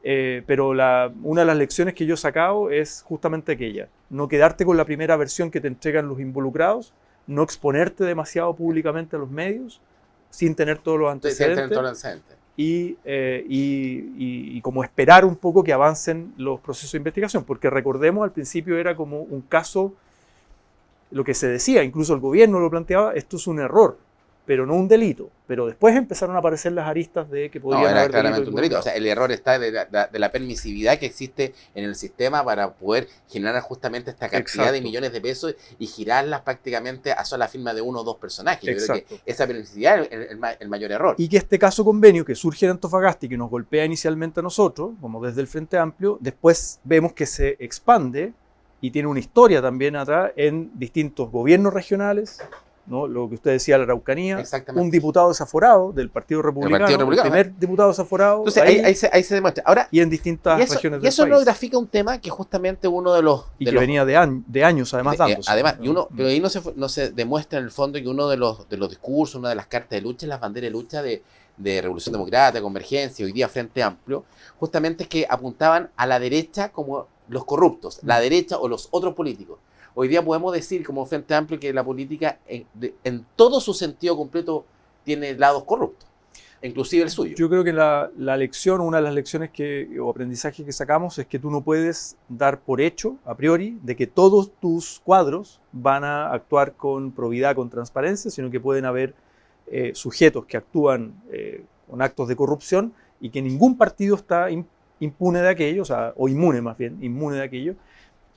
Pero una de las lecciones que yo he sacado es justamente aquella, no quedarte con la primera versión que te entregan los involucrados, no exponerte demasiado públicamente a los medios sin tener todos los antecedentes. y como esperar un poco que avancen los procesos de investigación, porque recordemos, al principio era como un caso, lo que se decía, incluso el gobierno lo planteaba, esto es un error, pero no un delito. Pero después empezaron a aparecer las aristas de que podrían era haber claramente un delito. involucrados. O sea, el error está de la permisividad que existe en el sistema para poder generar justamente esta cantidad de millones de pesos y girarlas prácticamente a sola firma de uno o dos personajes. Yo creo que esa permisividad es el mayor error. Y que este caso convenio que surge en Antofagasta y que nos golpea inicialmente a nosotros, como desde el Frente Amplio, después vemos que se expande y tiene una historia también atrás en distintos gobiernos regionales, ¿no? Lo que usted decía, la Araucanía, un diputado desaforado del Partido Republicano, el primer diputado desaforado. Entonces ahí se demuestra. Ahora, y en distintas regiones del país. Y eso nos grafica un tema que justamente uno de los... Y que venía de años además dándose. Además, pero ahí no se demuestra en el fondo que uno de los discursos, una de las cartas de lucha, las banderas de lucha de Revolución Democrática, Convergencia, hoy día Frente Amplio, justamente es que apuntaban a la derecha como los corruptos, la derecha o los otros políticos. Hoy día podemos decir como Frente Amplio que la política en todo su sentido completo tiene lados corruptos, inclusive el suyo. Yo creo que la lección, una de las lecciones o aprendizajes que sacamos es que tú no puedes dar por hecho, a priori, de que todos tus cuadros van a actuar con probidad, con transparencia, sino que pueden haber sujetos que actúan con actos de corrupción y que ningún partido está impune de aquello, o inmune más bien, inmune de aquello,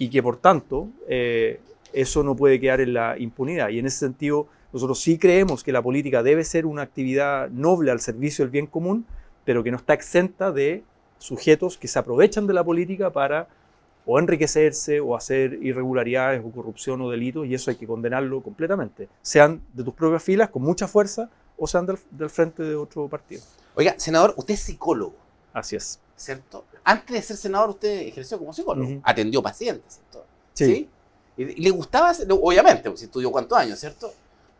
y que por tanto eso no puede quedar en la impunidad. Y en ese sentido nosotros sí creemos que la política debe ser una actividad noble al servicio del bien común, pero que no está exenta de sujetos que se aprovechan de la política para o enriquecerse o hacer irregularidades o corrupción o delitos, y eso hay que condenarlo completamente, sean de tus propias filas con mucha fuerza o sean del frente de otro partido. Oiga, senador, usted es psicólogo. Así es. ¿Cierto? Antes de ser senador usted ejerció como psicólogo, atendió pacientes, ¿cierto? Sí. ¿Y le gustaba? Obviamente, si estudió cuántos años, ¿cierto?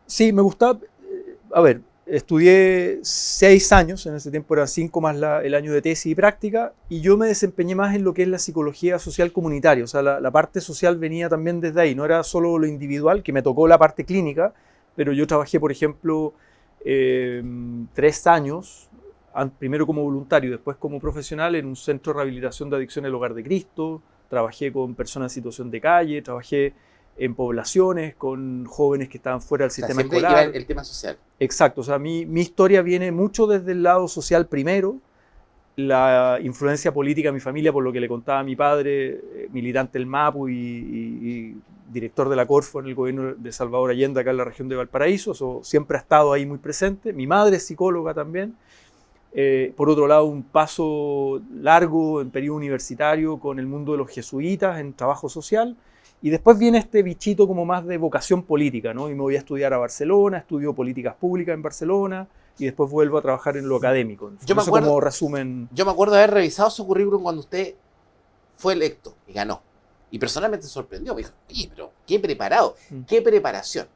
Sí, me gustaba. A ver, estudié 6 años, en ese tiempo eran 5 más el año de tesis y práctica, y yo me desempeñé más en lo que es la psicología social comunitaria, o sea, la parte social venía también desde ahí, no era solo lo individual, que me tocó la parte clínica, pero yo trabajé, por ejemplo, 3 años, primero como voluntario, después como profesional en un centro de rehabilitación de adicción El Hogar de Cristo, trabajé con personas en situación de calle, trabajé en poblaciones con jóvenes que estaban fuera del sistema escolar. Iba el tema social. Exacto, o sea, mi historia viene mucho desde el lado social primero, la influencia política de mi familia, por lo que le contaba a mi padre, militante del MAPU y director de la Corfo en el gobierno de Salvador Allende acá en la región de Valparaíso, eso siempre ha estado ahí muy presente. Mi madre es psicóloga también. Por otro lado, un paso largo en periodo universitario con el mundo de los jesuitas en trabajo social, y después viene este bichito como más de vocación política, ¿no? Y me voy a estudiar a Barcelona, estudio políticas públicas en Barcelona y después vuelvo a trabajar en lo académico. Yo me acuerdo, como resumen. Yo me acuerdo de haber revisado su currículum cuando usted fue electo y ganó, y personalmente me sorprendió, me dijo, oye, pero qué preparado, qué preparación.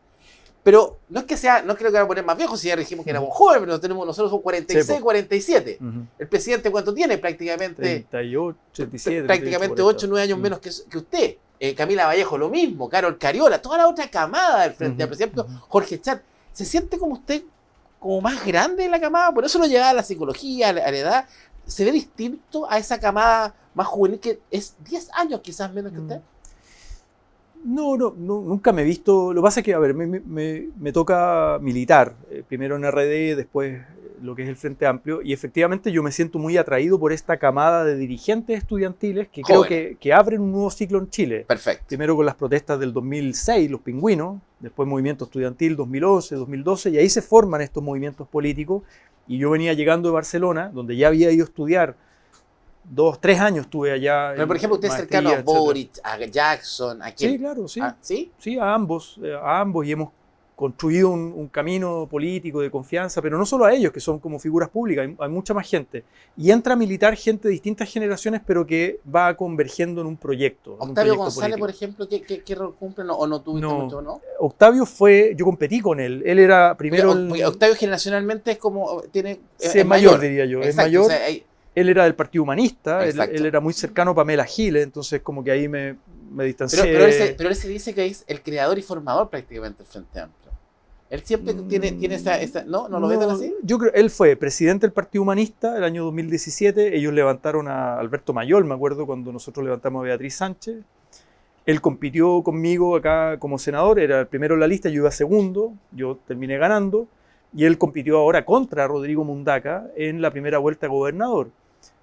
Pero no es que sea, no creo que vamos a poner más viejos, si ya dijimos que éramos jóvenes, pero nosotros somos 46, sí, 47. El presidente, ¿cuánto tiene? Prácticamente 38, 37. Prácticamente 8 o 9 años menos que usted. Camila Vallejo, lo mismo. Carol Cariola, toda la otra camada del Frente Amplio. Por ejemplo, Jorge Char. ¿Se siente como usted, como más grande de la camada? Por eso lo llevaba a la psicología, a la edad. ¿Se ve distinto a esa camada más juvenil que es 10 años quizás menos que usted? No, nunca me he visto. Lo que pasa es que, a ver, me toca militar, primero en RD, después lo que es el Frente Amplio, y efectivamente yo me siento muy atraído por esta camada de dirigentes estudiantiles que creo que abren un nuevo ciclo en Chile. Perfecto. Primero con las protestas del 2006, los pingüinos, después movimiento estudiantil 2011, 2012, y ahí se forman estos movimientos políticos, y yo venía llegando de Barcelona, donde ya había ido a estudiar 2, 3 años estuve allá. Pero, por ejemplo, usted es cercano a Boric, a Jackson, ¿a quién? Sí, claro, sí. ¿Sí? Sí, a ambos, y hemos construido un camino político de confianza, pero no solo a ellos, que son como figuras públicas, hay mucha más gente. Y entra a militar gente de distintas generaciones, pero que va convergiendo en un proyecto. Octavio González, por ejemplo, ¿qué rol cumple o no tuviste mucho, no? Octavio yo competí con él. Él era primero... Octavio generacionalmente es como... es mayor, diría yo. Exacto, es mayor. O sea, él era del Partido Humanista, él era muy cercano a Pamela Giles, entonces como que ahí me distancié. Pero él se dice que es el creador y formador prácticamente del Frente Amplio. Él siempre tiene esa ¿no? ¿No lo ven así? Yo creo, él fue presidente del Partido Humanista el año 2017, ellos levantaron a Alberto Mayol, me acuerdo cuando nosotros levantamos a Beatriz Sánchez. Él compitió conmigo acá como senador, era el primero en la lista, yo iba segundo, yo terminé ganando, y él compitió ahora contra Rodrigo Mundaca en la primera vuelta a gobernador.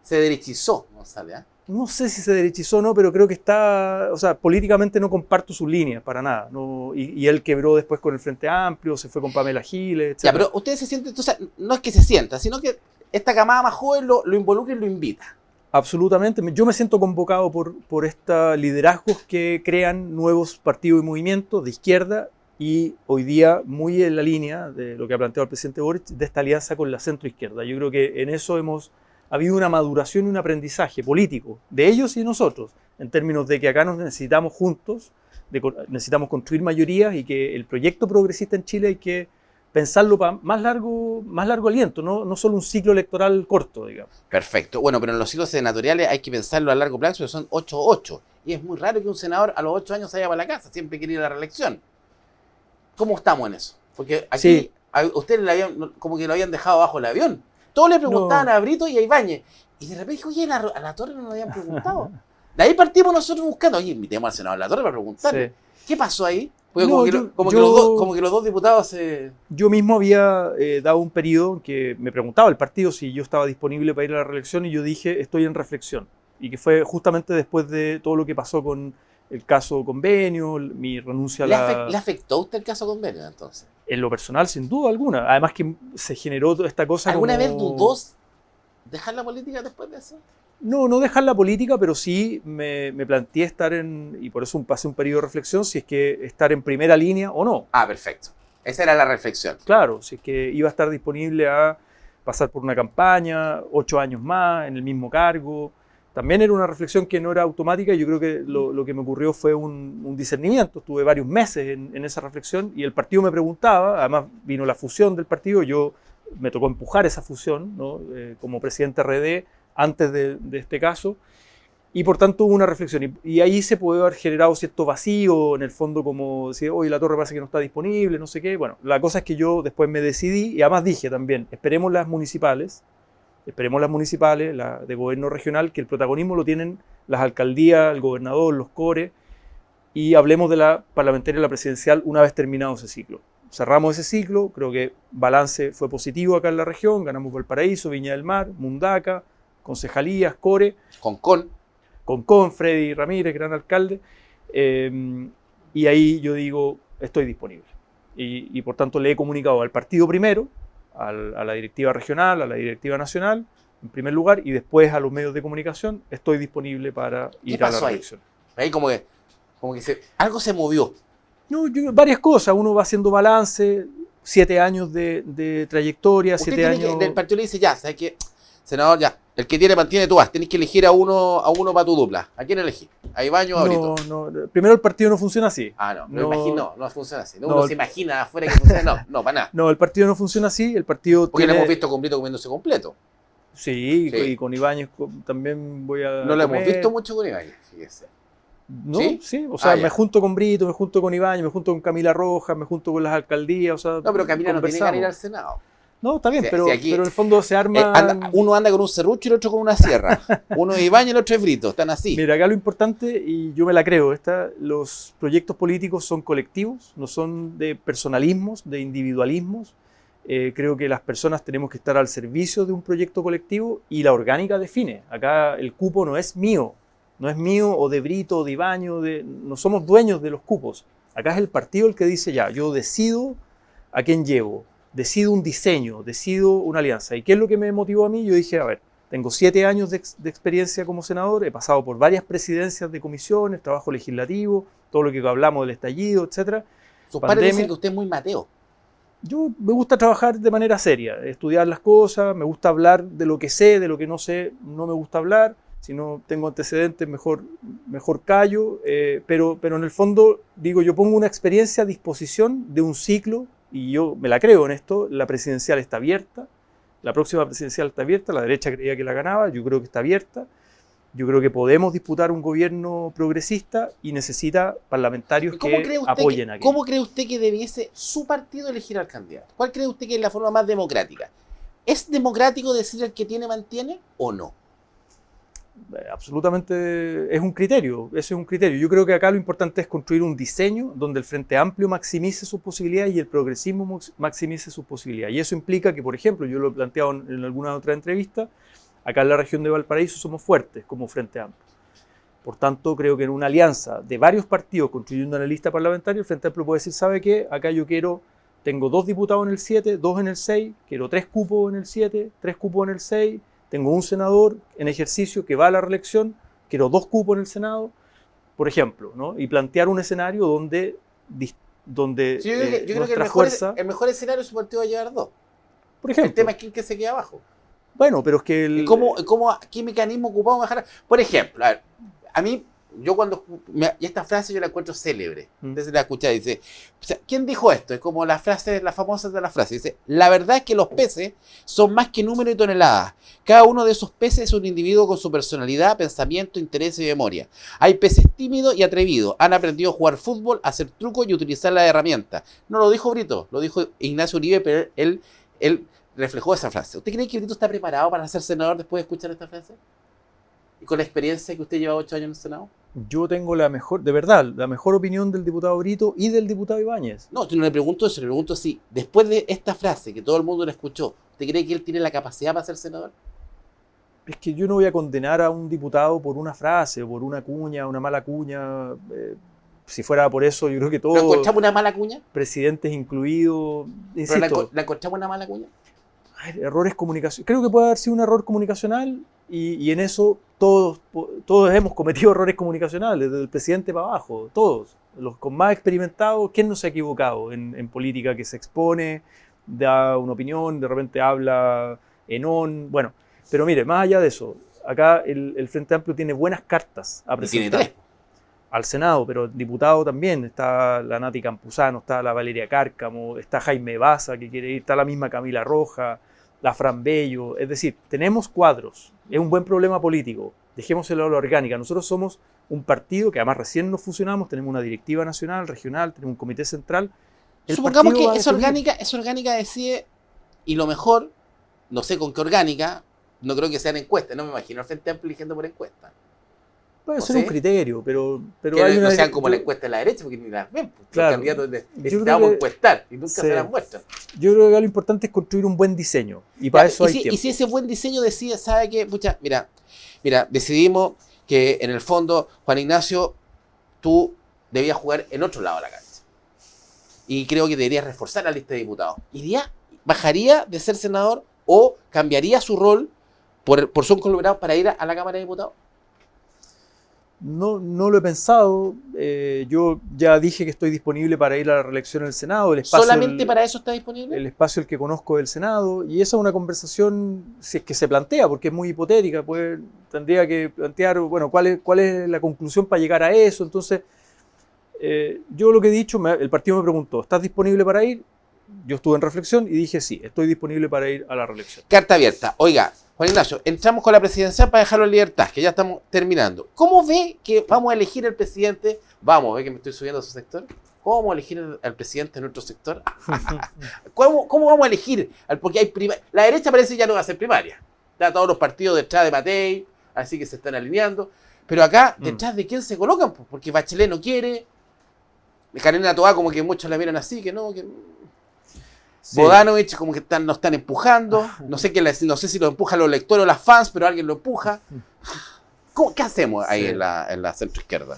Se derechizó, González, ¿eh? No sé si se derechizó o no, pero creo que está, o sea, políticamente no comparto sus líneas para nada. No, y él quebró después con el Frente Amplio, se fue con Pamela Giles, etc. Ya, pero usted se siente, entonces, no es que se sienta, sino que esta camada más joven lo involucra y lo invita. Absolutamente. Yo me siento convocado por estos liderazgos que crean nuevos partidos y movimientos de izquierda y hoy día muy en la línea de lo que ha planteado el presidente Boric, de esta alianza con la centroizquierda. Yo creo que en eso ha habido una maduración y un aprendizaje político de ellos y de nosotros, en términos de que acá nos necesitamos juntos, necesitamos construir mayorías y que el proyecto progresista en Chile hay que pensarlo para más largo aliento, no solo un ciclo electoral corto, digamos. Perfecto. Bueno, pero en los ciclos senatoriales hay que pensarlo a largo plazo, porque son 8-8. Y es muy raro que un senador a los 8 años se vaya para la casa, siempre quiere ir a la reelección. ¿Cómo estamos en eso? Porque aquí Sí. a ustedes como que lo habían dejado bajo el avión. Todos le preguntaban No. a Brito y a Ibáñez. Y de repente dijo, oye, a la Torre no nos habían preguntado. De ahí partimos nosotros buscando, oye, invitemos al senador La Torre para preguntarle. Sí. ¿Qué pasó ahí? Porque No, como que los dos diputados se... Yo mismo había dado un periodo en que me preguntaba el partido si yo estaba disponible para ir a la reelección y yo dije, estoy en reflexión. Y que fue justamente después de todo lo que pasó con el caso convenio, mi renuncia a ¿Le afectó a usted el caso convenio entonces? En lo personal, sin duda alguna. Además que se generó toda esta cosa ¿Alguna como... vez dudó dejar la política después de eso? No dejar la política, pero sí me planteé estar y por eso pasé un periodo de reflexión, si es que estar en primera línea o no. Ah, perfecto. Esa era la reflexión. Claro, si es que iba a estar disponible a pasar por una campaña, 8 años más, en el mismo cargo. También era una reflexión que no era automática y yo creo que lo que me ocurrió fue un discernimiento. Estuve varios meses en esa reflexión y el partido me preguntaba, además vino la fusión del partido, me tocó empujar esa fusión, ¿no? Como presidente RD antes de este caso, y por tanto hubo una reflexión. Y ahí se puede haber generado cierto vacío, en el fondo como decir, oye, la Torre parece que no está disponible, no sé qué. Bueno, la cosa es que yo después me decidí, y además dije también, esperemos las municipales, la de gobierno regional, que el protagonismo lo tienen las alcaldías, el gobernador, los CORE, y hablemos de la parlamentaria y la presidencial una vez terminado ese ciclo. Cerramos ese ciclo, creo que balance fue positivo acá en la región, ganamos Valparaíso, Viña del Mar, Mundaca, concejalías, CORE, con Freddy Ramírez, gran alcalde, y ahí yo digo, estoy disponible. Y por tanto le he comunicado al partido primero, a la directiva regional, a la directiva nacional, en primer lugar, y después a los medios de comunicación, estoy disponible para ir a la reelección. Ahí como que algo se movió. No, varias cosas, uno va haciendo balance, 7 años de trayectoria, Usted 7 años... del partido le dice, ya, ¿sabes qué? Senador, ya, el que mantiene tú vas, tenés que elegir a uno para tu dupla. ¿A quién elegí? ¿A Ibáñez o a Brito? No, primero el partido no funciona así. No funciona así. Uno se imagina afuera que funciona, no, para nada. No, el partido no funciona así, el partido porque lo hemos visto con Brito comiéndose completo. Sí, y con Ibáñez también voy a No lo hemos visto mucho con Ibáñez, fíjese. ¿No? Sí, o sea, me junto con Brito, me junto con Ibáñez, me junto con Camila Rojas, me junto con las alcaldías, o sea... No, pero Camila no tiene que ir al Senado. No, está bien, pero en el fondo se arma... uno anda con un serrucho y el otro con una sierra. Uno es Ibáñez y el otro es Brito, están así. Mira, acá lo importante, y yo me la creo, los proyectos políticos son colectivos, no son de personalismos, de individualismos. Creo que las personas tenemos que estar al servicio de un proyecto colectivo y la orgánica define. Acá el cupo no es mío o de Brito o de Ibáñez, no somos dueños de los cupos. Acá es el partido el que dice ya, yo decido a quién llevo, decido un diseño, decido una alianza. ¿Y qué es lo que me motivó a mí? Yo dije, a ver, tengo 7 años de experiencia como senador, he pasado por varias presidencias de comisiones, trabajo legislativo, todo lo que hablamos del estallido, etc. Sus padres dicen que usted es muy Mateo. Yo me gusta trabajar de manera seria, estudiar las cosas, me gusta hablar de lo que sé, de lo que no sé, no me gusta hablar. Si no tengo antecedentes, mejor callo, pero en el fondo, digo, yo pongo una experiencia a disposición de un ciclo, y yo me la creo en esto, la presidencial está abierta, la próxima presidencial está abierta, la derecha creía que la ganaba, yo creo que está abierta, Yo creo que podemos disputar un gobierno progresista y necesita parlamentarios que apoyen aquello. ¿Cómo cree usted que debiese su partido elegir al candidato? ¿Cuál cree usted que es la forma más democrática? ¿Es democrático decir el que tiene mantiene o no? Absolutamente es un criterio, ese es un criterio. Yo creo que acá lo importante es construir un diseño donde el Frente Amplio maximice sus posibilidades y el progresismo maximice sus posibilidades. Y eso implica que, por ejemplo, yo lo he planteado en alguna otra entrevista, acá en la región de Valparaíso somos fuertes como Frente Amplio. Por tanto, creo que en una alianza de varios partidos construyendo una lista parlamentaria, el Frente Amplio puede decir, ¿sabe qué? Acá yo tengo 2 diputados en el 7, 2 en el 6, quiero 3 cupos en el 7, 3 cupos en el 6, tengo un senador en ejercicio que va a la reelección, quiero 2 cupos en el Senado, por ejemplo, ¿no? Y plantear un escenario donde Sí, yo creo que el mejor escenario su partido va a llevar 2. Por ejemplo. El tema es quién se queda abajo. Bueno, pero es que... ¿Qué mecanismo ocupamos dejar? Por ejemplo, a mí, y esta frase yo la encuentro célebre. Entonces la escuché, dice, o sea, ¿quién dijo esto? Es como la famosa de la frase. Dice, la verdad es que los peces son más que número y toneladas. Cada uno de esos peces es un individuo con su personalidad, pensamiento, interés y memoria. Hay peces tímidos y atrevidos. Han aprendido a jugar fútbol, a hacer trucos y utilizar las herramientas. No lo dijo Brito, lo dijo Ignacio Uribe, pero él reflejó esa frase. ¿Usted cree que Brito está preparado para ser senador después de escuchar esta frase? ¿Y con la experiencia que usted lleva 8 años en el Senado? Yo tengo la mejor opinión del diputado Brito y del diputado Ibáñez. No, yo no le pregunto eso, le pregunto si después de esta frase que todo el mundo la escuchó, ¿usted cree que él tiene la capacidad para ser senador? Es que yo no voy a condenar a un diputado por una frase, por una cuña, una mala cuña. Si fuera por eso, yo creo que todos... ¿No encontramos una mala cuña? Presidentes incluidos... ¿Pero la encontramos una mala cuña? Errores comunicacionales. Creo que puede haber sido un error comunicacional y en eso todos hemos cometido errores comunicacionales, desde el presidente para abajo, todos. Los con más experimentados, ¿quién no se ha equivocado en política que se expone, da una opinión, de repente habla en on? Bueno, pero mire, más allá de eso, acá el Frente Amplio tiene buenas cartas a presentar. Tiene 3. Al Senado, pero diputado también, está la Nati Campuzano, está la Valeria Cárcamo, está Jaime Baza que quiere ir, está la misma Camila Roja, la Fran Bello, es decir, tenemos cuadros, es un buen problema político, dejémoselo a la orgánica. Nosotros somos un partido que además recién nos fusionamos, tenemos una directiva nacional, regional, tenemos un comité central. Supongamos que esa orgánica decide, y lo mejor, no sé con qué orgánica, no creo que sean encuestas, no me imagino al Frente Amplio eligiendo por encuesta. Puede ser un criterio, pero que hay no sean como la encuesta de la derecha, porque ni las ven. Claro, los candidatos necesitamos encuestar y nunca se las muestran. Yo creo que lo importante es construir un buen diseño y para eso hay tiempo. Y si ese buen diseño decide, ¿sabe qué? Pucha, mira, decidimos que en el fondo, Juan Ignacio, tú debías jugar en otro lado de la cancha. Y creo que deberías reforzar la lista de diputados. ¿Bajaría de ser senador o cambiaría su rol por ser conglomerado para ir a la Cámara de Diputados? No lo he pensado. Yo ya dije que estoy disponible para ir a la reelección en el Senado. ¿Solamente para eso está disponible? El espacio que conozco del Senado. Y esa es una conversación, si es que se plantea, porque es muy hipotética. Tendría que plantear, bueno, cuál es la conclusión para llegar a eso. Entonces, yo lo que he dicho, el partido me preguntó, ¿estás disponible para ir? Yo estuve en reflexión y dije, sí, estoy disponible para ir a la reelección. Carta abierta. Oiga, Juan Ignacio, entramos con la presidencial para dejarlo en libertad, que ya estamos terminando. ¿Cómo ve que vamos a elegir el presidente? Ve que me estoy subiendo a su sector. ¿Cómo vamos a elegir al presidente de nuestro sector? ¿Cómo vamos a elegir? Porque la derecha parece ya no va a ser primaria. Ya todos los partidos detrás de Matei, así que se están alineando. Pero acá, ¿detrás de quién se colocan? Porque Bachelet no quiere. Carolina Toá como que muchos la vieron así, que no, que... Sí. Bodanovich como que nos están empujando. No sé si lo empujan los lectores o las fans, pero alguien lo empuja. ¿Qué hacemos ahí en la centroizquierda?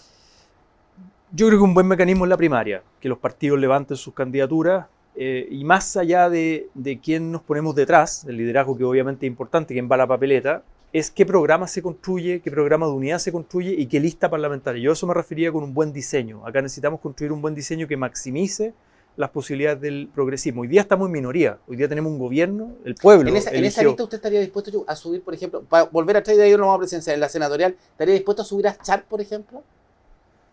Yo creo que un buen mecanismo es la primaria, que los partidos levanten sus candidaturas y más allá de quién nos ponemos detrás, el liderazgo que obviamente es importante, quién va a la papeleta, es qué programa se construye, qué programa de unidad se construye y qué lista parlamentaria. Yo a eso me refería con un buen diseño. Acá necesitamos construir un buen diseño que maximice las posibilidades del progresismo. Hoy día estamos en minoría, hoy día tenemos un gobierno, el pueblo. ¿En esa lista usted estaría dispuesto a subir, por ejemplo, para volver a traer de ahí una nueva presidencia en la senatorial, estaría dispuesto a subir a Char, por ejemplo?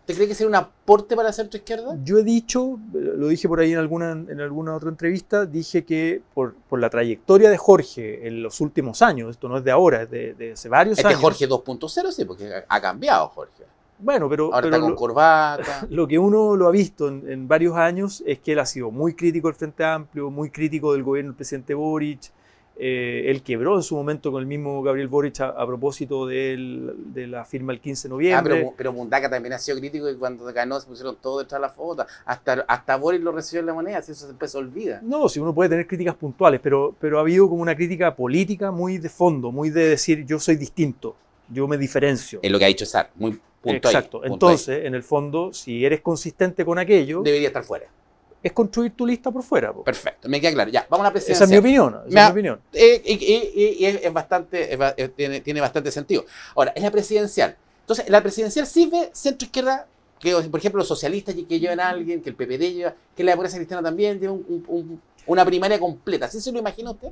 ¿Te cree que sería un aporte para la centroizquierda? Yo he dicho, lo dije por ahí en alguna otra entrevista, dije que por la trayectoria de Jorge en los últimos años, esto no es de ahora, es de hace varios años. Jorge 2.0, sí, porque ha cambiado Jorge. Bueno, ahora está con corbata. Lo que uno lo ha visto en varios años es que él ha sido muy crítico del Frente Amplio, muy crítico del gobierno del presidente Boric. Él quebró en su momento con el mismo Gabriel Boric a propósito de la firma el 15 de noviembre. Pero Mundaca también ha sido crítico y cuando ganó se pusieron todos detrás de la foto. Hasta Boric lo recibió en la moneda, si eso después se olvida. No, si uno puede tener críticas puntuales, pero ha habido como una crítica política muy de fondo, muy de decir yo soy distinto, yo me diferencio. Es lo que ha dicho Sar, muy punto. Exacto. Ahí, entonces, en el fondo, si eres consistente con aquello, debería estar fuera. Es construir tu lista por fuera. Po. Perfecto, me queda claro. Ya, vamos a la presidencia. Esa es mi opinión. Y es bastante, tiene bastante sentido. Ahora, es la presidencial. Entonces, la presidencial sirve centro-izquierda, que por ejemplo los socialistas que llevan a alguien, que el PPD lleva, que la democracia cristiana también lleva una primaria completa. ¿Así se lo imagina usted?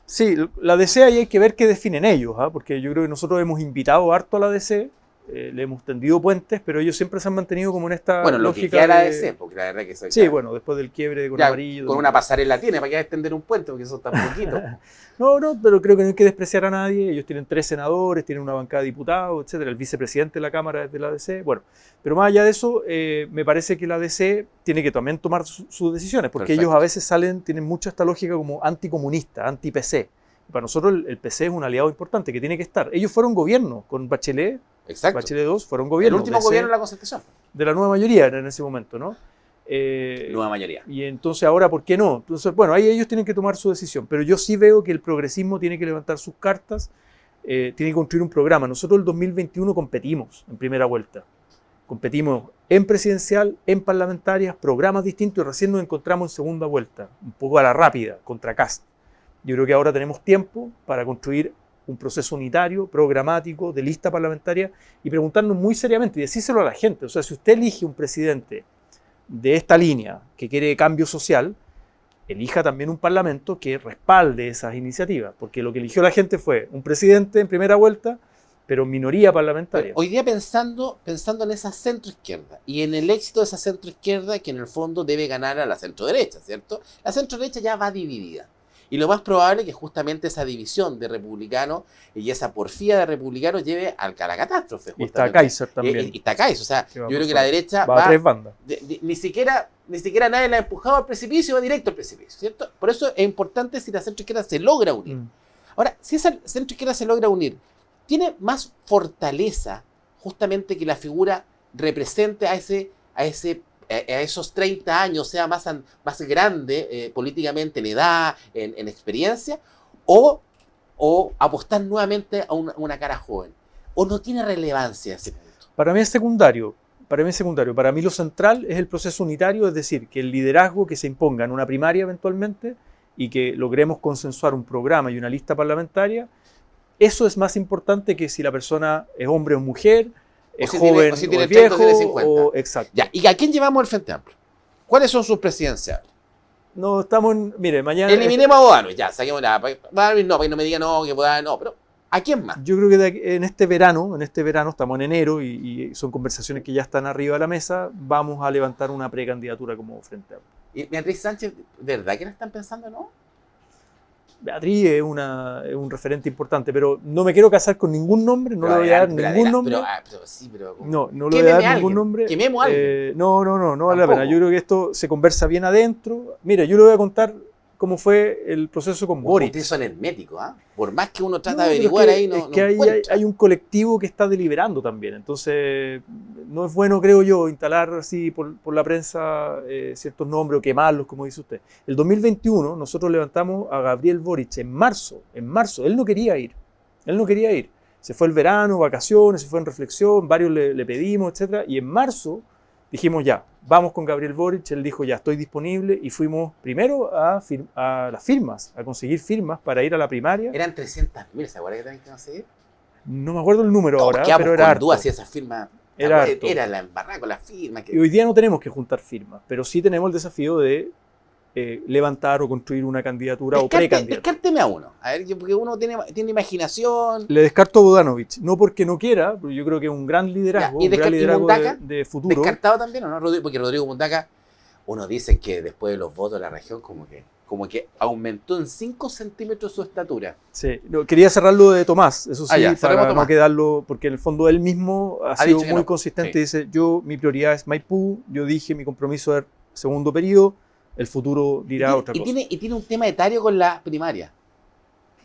Sí, la DC ahí hay que ver qué definen ellos, porque yo creo que nosotros hemos invitado harto a la DC. Le hemos tendido puentes, pero ellos siempre se han mantenido como en esta lógica. Lo que queda de DC, porque la verdad que soy. Sí, bueno, después del quiebre con Amarillo. Con una pasarela tiene, ¿para qué extender un puente? Porque eso está poquito. No, pero creo que no hay que despreciar a nadie. Ellos tienen 3 senadores, tienen una bancada de diputados, etcétera. El vicepresidente de la Cámara es de la DC. Bueno, pero más allá de eso, me parece que la DC tiene que también tomar sus decisiones, porque Perfecto. ellos a veces tienen mucho esta lógica como anticomunista, anti-PC. Para nosotros el PC es un aliado importante que tiene que estar. Ellos fueron gobierno con Bachelet. Exacto. Bachelet 2 fueron gobierno. El último gobierno de la Constitución. De la nueva mayoría en ese momento, ¿no? Nueva mayoría. Y entonces ahora, ¿por qué no? Entonces, bueno, ahí ellos tienen que tomar su decisión. Pero yo sí veo que el progresismo tiene que levantar sus cartas, tiene que construir un programa. Nosotros el 2021 competimos en primera vuelta. Competimos en presidencial, en parlamentarias, programas distintos y recién nos encontramos en segunda vuelta, un poco a la rápida, contra Kast. Yo creo que ahora tenemos tiempo para construir un proceso unitario, programático, de lista parlamentaria y preguntarnos muy seriamente y decírselo a la gente. O sea, si usted elige un presidente de esta línea que quiere cambio social, elija también un parlamento que respalde esas iniciativas, porque lo que eligió la gente fue un presidente en primera vuelta, pero minoría parlamentaria. Hoy día pensando en esa centroizquierda y en el éxito de esa centroizquierda que en el fondo debe ganar a la centroderecha, ¿cierto? La centroderecha ya va dividida. Y lo más probable es que justamente esa división de republicanos y esa porfía de republicanos lleve a la catástrofe. Y está Kaiser también. Y está Kaiser. O sea, yo creo que la derecha va a 3 bandas. Ni siquiera nadie la ha empujado al precipicio, va directo al precipicio, ¿cierto? Por eso es importante si la centroizquierda se logra unir. Ahora, si esa centroizquierda se logra unir, tiene más fortaleza justamente que la figura represente a esos 30 años, sea más grande políticamente en edad, en experiencia, o apostar nuevamente a una cara joven. ¿O no tiene relevancia ese punto? Para mí es secundario. Para mí lo central es el proceso unitario, es decir, que el liderazgo que se imponga en una primaria eventualmente y que logremos consensuar un programa y una lista parlamentaria, eso es más importante que si la persona es hombre o mujer, es joven o es viejo. Exacto. Ya, ¿y a quién llevamos al Frente Amplio? ¿Cuáles son sus presidenciales? No, estamos mire, mañana... Eliminemos a Bodanovich, ya, saquemos nada. Bodanovich no, para que no me diga no, que Bodanovich no, pero ¿a quién más? Yo creo que en este verano, estamos en enero y son conversaciones que ya están arriba de la mesa, vamos a levantar una precandidatura como Frente Amplio. ¿Y Beatriz Sánchez, verdad que la están pensando, no? Beatriz es un referente importante, pero no me quiero casar con ningún nombre, no le voy a dar ningún nombre. No le voy a dar ningún nombre. Quememos a alguien. No vale la pena. Yo creo que esto se conversa bien adentro. Mira, yo le voy a contar cómo fue el proceso con Boric. Ustedes son herméticos, ¿ah? Por más que uno trata de averiguar ahí, no. Es que hay un colectivo que está deliberando también. Entonces, no es bueno, creo yo, instalar así por la prensa ciertos nombres o quemarlos, como dice usted. El 2021 nosotros levantamos a Gabriel Boric en marzo. Él no quería ir. Se fue el verano, vacaciones, se fue en reflexión, varios le pedimos, etc. Y en marzo dijimos ya, vamos con Gabriel Boric, él dijo ya estoy disponible y fuimos primero a las firmas, a conseguir firmas para ir a la primaria. Eran 300.000, ¿se acuerda que tenían que conseguir? No me acuerdo el número ahora, pero era harto. Si esa firma Era la embarrada con las firmas. Y hoy día no tenemos que juntar firmas, pero sí tenemos el desafío de levantar o construir una candidatura o precandidatura. Descárteme a uno. A ver, porque uno tiene imaginación. Le descarto a Bodanovich, no porque no quiera, pero yo creo que es un gran liderazgo, Ya, un gran liderazgo Mundaca, de futuro. ¿Descartado también o no? Porque Rodrigo Mundaca, uno dice que después de los votos de la región, como que aumentó en 5 centímetros su estatura. Sí, no, quería cerrarlo de Tomás, eso sí, ya, para no quedarlo, porque en el fondo él mismo ha sido muy no. consistente. Sí. Dice, mi prioridad es Maipú, yo dije mi compromiso es segundo periodo, el futuro dirá otra cosa. Y tiene un tema etario con la primaria.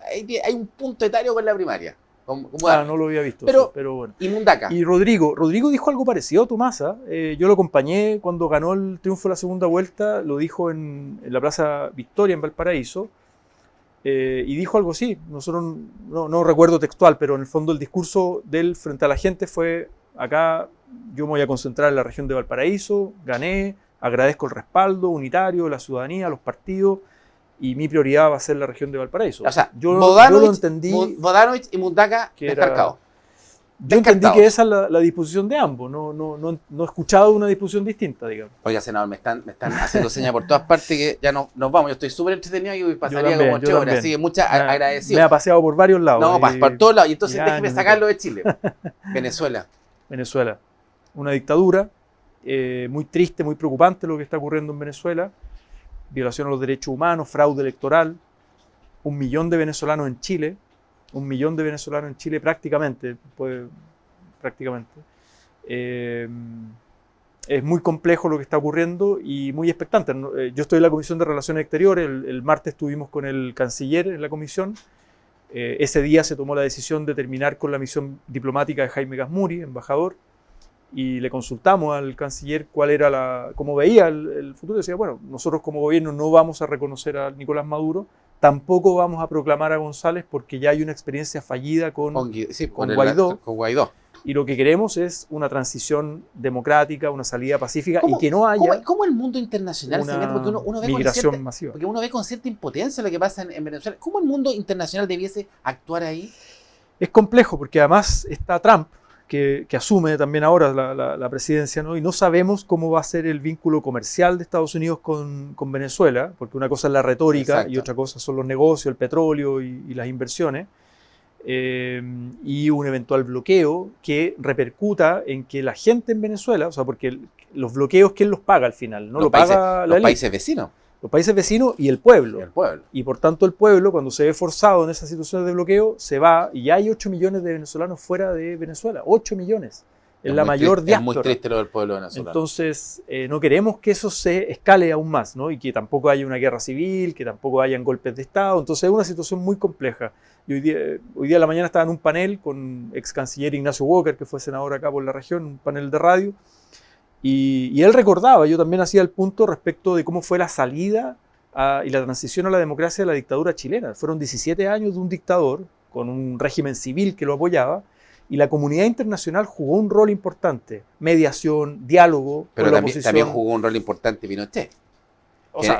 Hay un punto etario con la primaria. No lo había visto, pero bueno. Y Mundaca. Y Rodrigo dijo algo parecido a Tomás. Yo lo acompañé cuando ganó el triunfo de la segunda vuelta, lo dijo en la Plaza Victoria en Valparaíso, y dijo algo así. Nosotros no recuerdo textual, pero en el fondo el discurso de él frente a la gente fue: acá yo me voy a concentrar en la región de Valparaíso, gané, agradezco el respaldo unitario de la ciudadanía, los partidos, y mi prioridad va a ser la región de Valparaíso. O sea, yo lo entendí. Bodanovich y Mundaca descargados. Yo entendí que esa es la disposición de ambos. No he escuchado una disposición distinta, digamos. Oiga, senador, me están haciendo señas por todas partes que ya nos vamos. Yo estoy súper entretenido y pasaría como 8 horas. Así que muchas agradecido. Me ha paseado por varios lados. No, por todos lados. Y entonces déjeme sacarlo de Chile. Venezuela. Una dictadura muy triste, muy preocupante lo que está ocurriendo en Venezuela. Violación a los derechos humanos, fraude electoral, 1 millón de venezolanos en Chile, prácticamente. Es muy complejo lo que está ocurriendo y muy expectante. Yo estoy en la Comisión de Relaciones Exteriores, el martes estuvimos con el canciller en la comisión. Ese día se tomó la decisión de terminar con la misión diplomática de Jaime Gazmuri, embajador, y le consultamos al canciller cómo veía el futuro. Decía, bueno, nosotros como gobierno no vamos a reconocer a Nicolás Maduro, tampoco vamos a proclamar a González porque ya hay una experiencia fallida con Guaidó. Y lo que queremos es una transición democrática, una salida pacífica y que no haya ¿Cómo el mundo internacional se mete? Porque uno ve migración masiva. Porque uno ve con cierta impotencia lo que pasa en Venezuela. ¿Cómo el mundo internacional debiese actuar ahí? Es complejo porque además está Trump, que asume también ahora la presidencia, ¿no? Y no sabemos cómo va a ser el vínculo comercial de Estados Unidos con Venezuela, porque una cosa es la retórica. Exacto. Y otra cosa son los negocios, el petróleo y las inversiones, y un eventual bloqueo que repercuta en que la gente en Venezuela, o sea, porque los bloqueos, ¿quién los paga al final? No lo paga los países vecinos. Los países vecinos y el pueblo. Y por tanto el pueblo, cuando se ve forzado en esas situaciones de bloqueo, se va, y ya hay 8 millones de venezolanos fuera de Venezuela. 8 millones. Es la mayor diáspora. Es muy triste lo del pueblo venezolano. Entonces, no queremos que eso se escale aún más, ¿no? Y que tampoco haya una guerra civil, que tampoco hayan golpes de Estado. Entonces es una situación muy compleja. Y hoy día a la mañana estaba en un panel con ex canciller Ignacio Walker, que fue senador acá por la región, un panel de radio. Y él recordaba, yo también hacía el punto respecto de cómo fue la salida y la transición a la democracia de la dictadura chilena. Fueron 17 años de un dictador con un régimen civil que lo apoyaba, y la comunidad internacional jugó un rol importante, mediación, diálogo. Pero también jugó un rol importante Pinochet.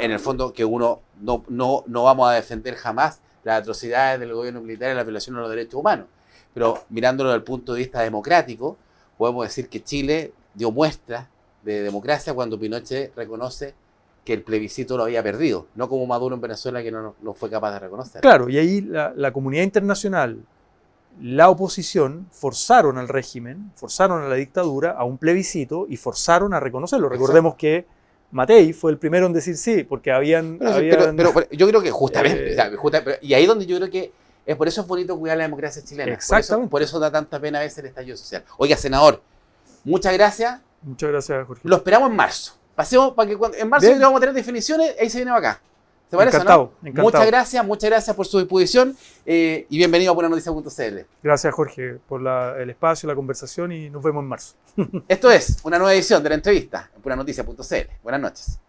En el fondo que uno no vamos a defender jamás las atrocidades del gobierno militar y la violación a los derechos humanos. Pero mirándolo desde el punto de vista democrático, podemos decir que Chile dio muestras de democracia cuando Pinochet reconoce que el plebiscito lo había perdido, no como Maduro en Venezuela, que no fue capaz de reconocer. Claro, y ahí la comunidad internacional, la oposición, forzaron al régimen, forzaron a la dictadura a un plebiscito y forzaron a reconocerlo. Exacto. Recordemos que Matei fue el primero en decir sí, porque pero yo creo que justamente, y ahí donde yo creo que por eso es bonito cuidar la democracia chilena. Exactamente. Por eso da tanta pena a veces el estallido social. Oiga, senador, muchas gracias. Muchas gracias, Jorge. Lo esperamos en marzo. Pasemos para que en marzo vamos a tener definiciones, ahí se viene acá. ¿Te parece? Encantado, ¿no? Encantado. Muchas gracias por su disposición, y bienvenido a buenanoticia.cl. Gracias, Jorge, por el espacio, la conversación, y nos vemos en marzo. Esto es una nueva edición de la entrevista en buenanoticia.cl. Buenas noches.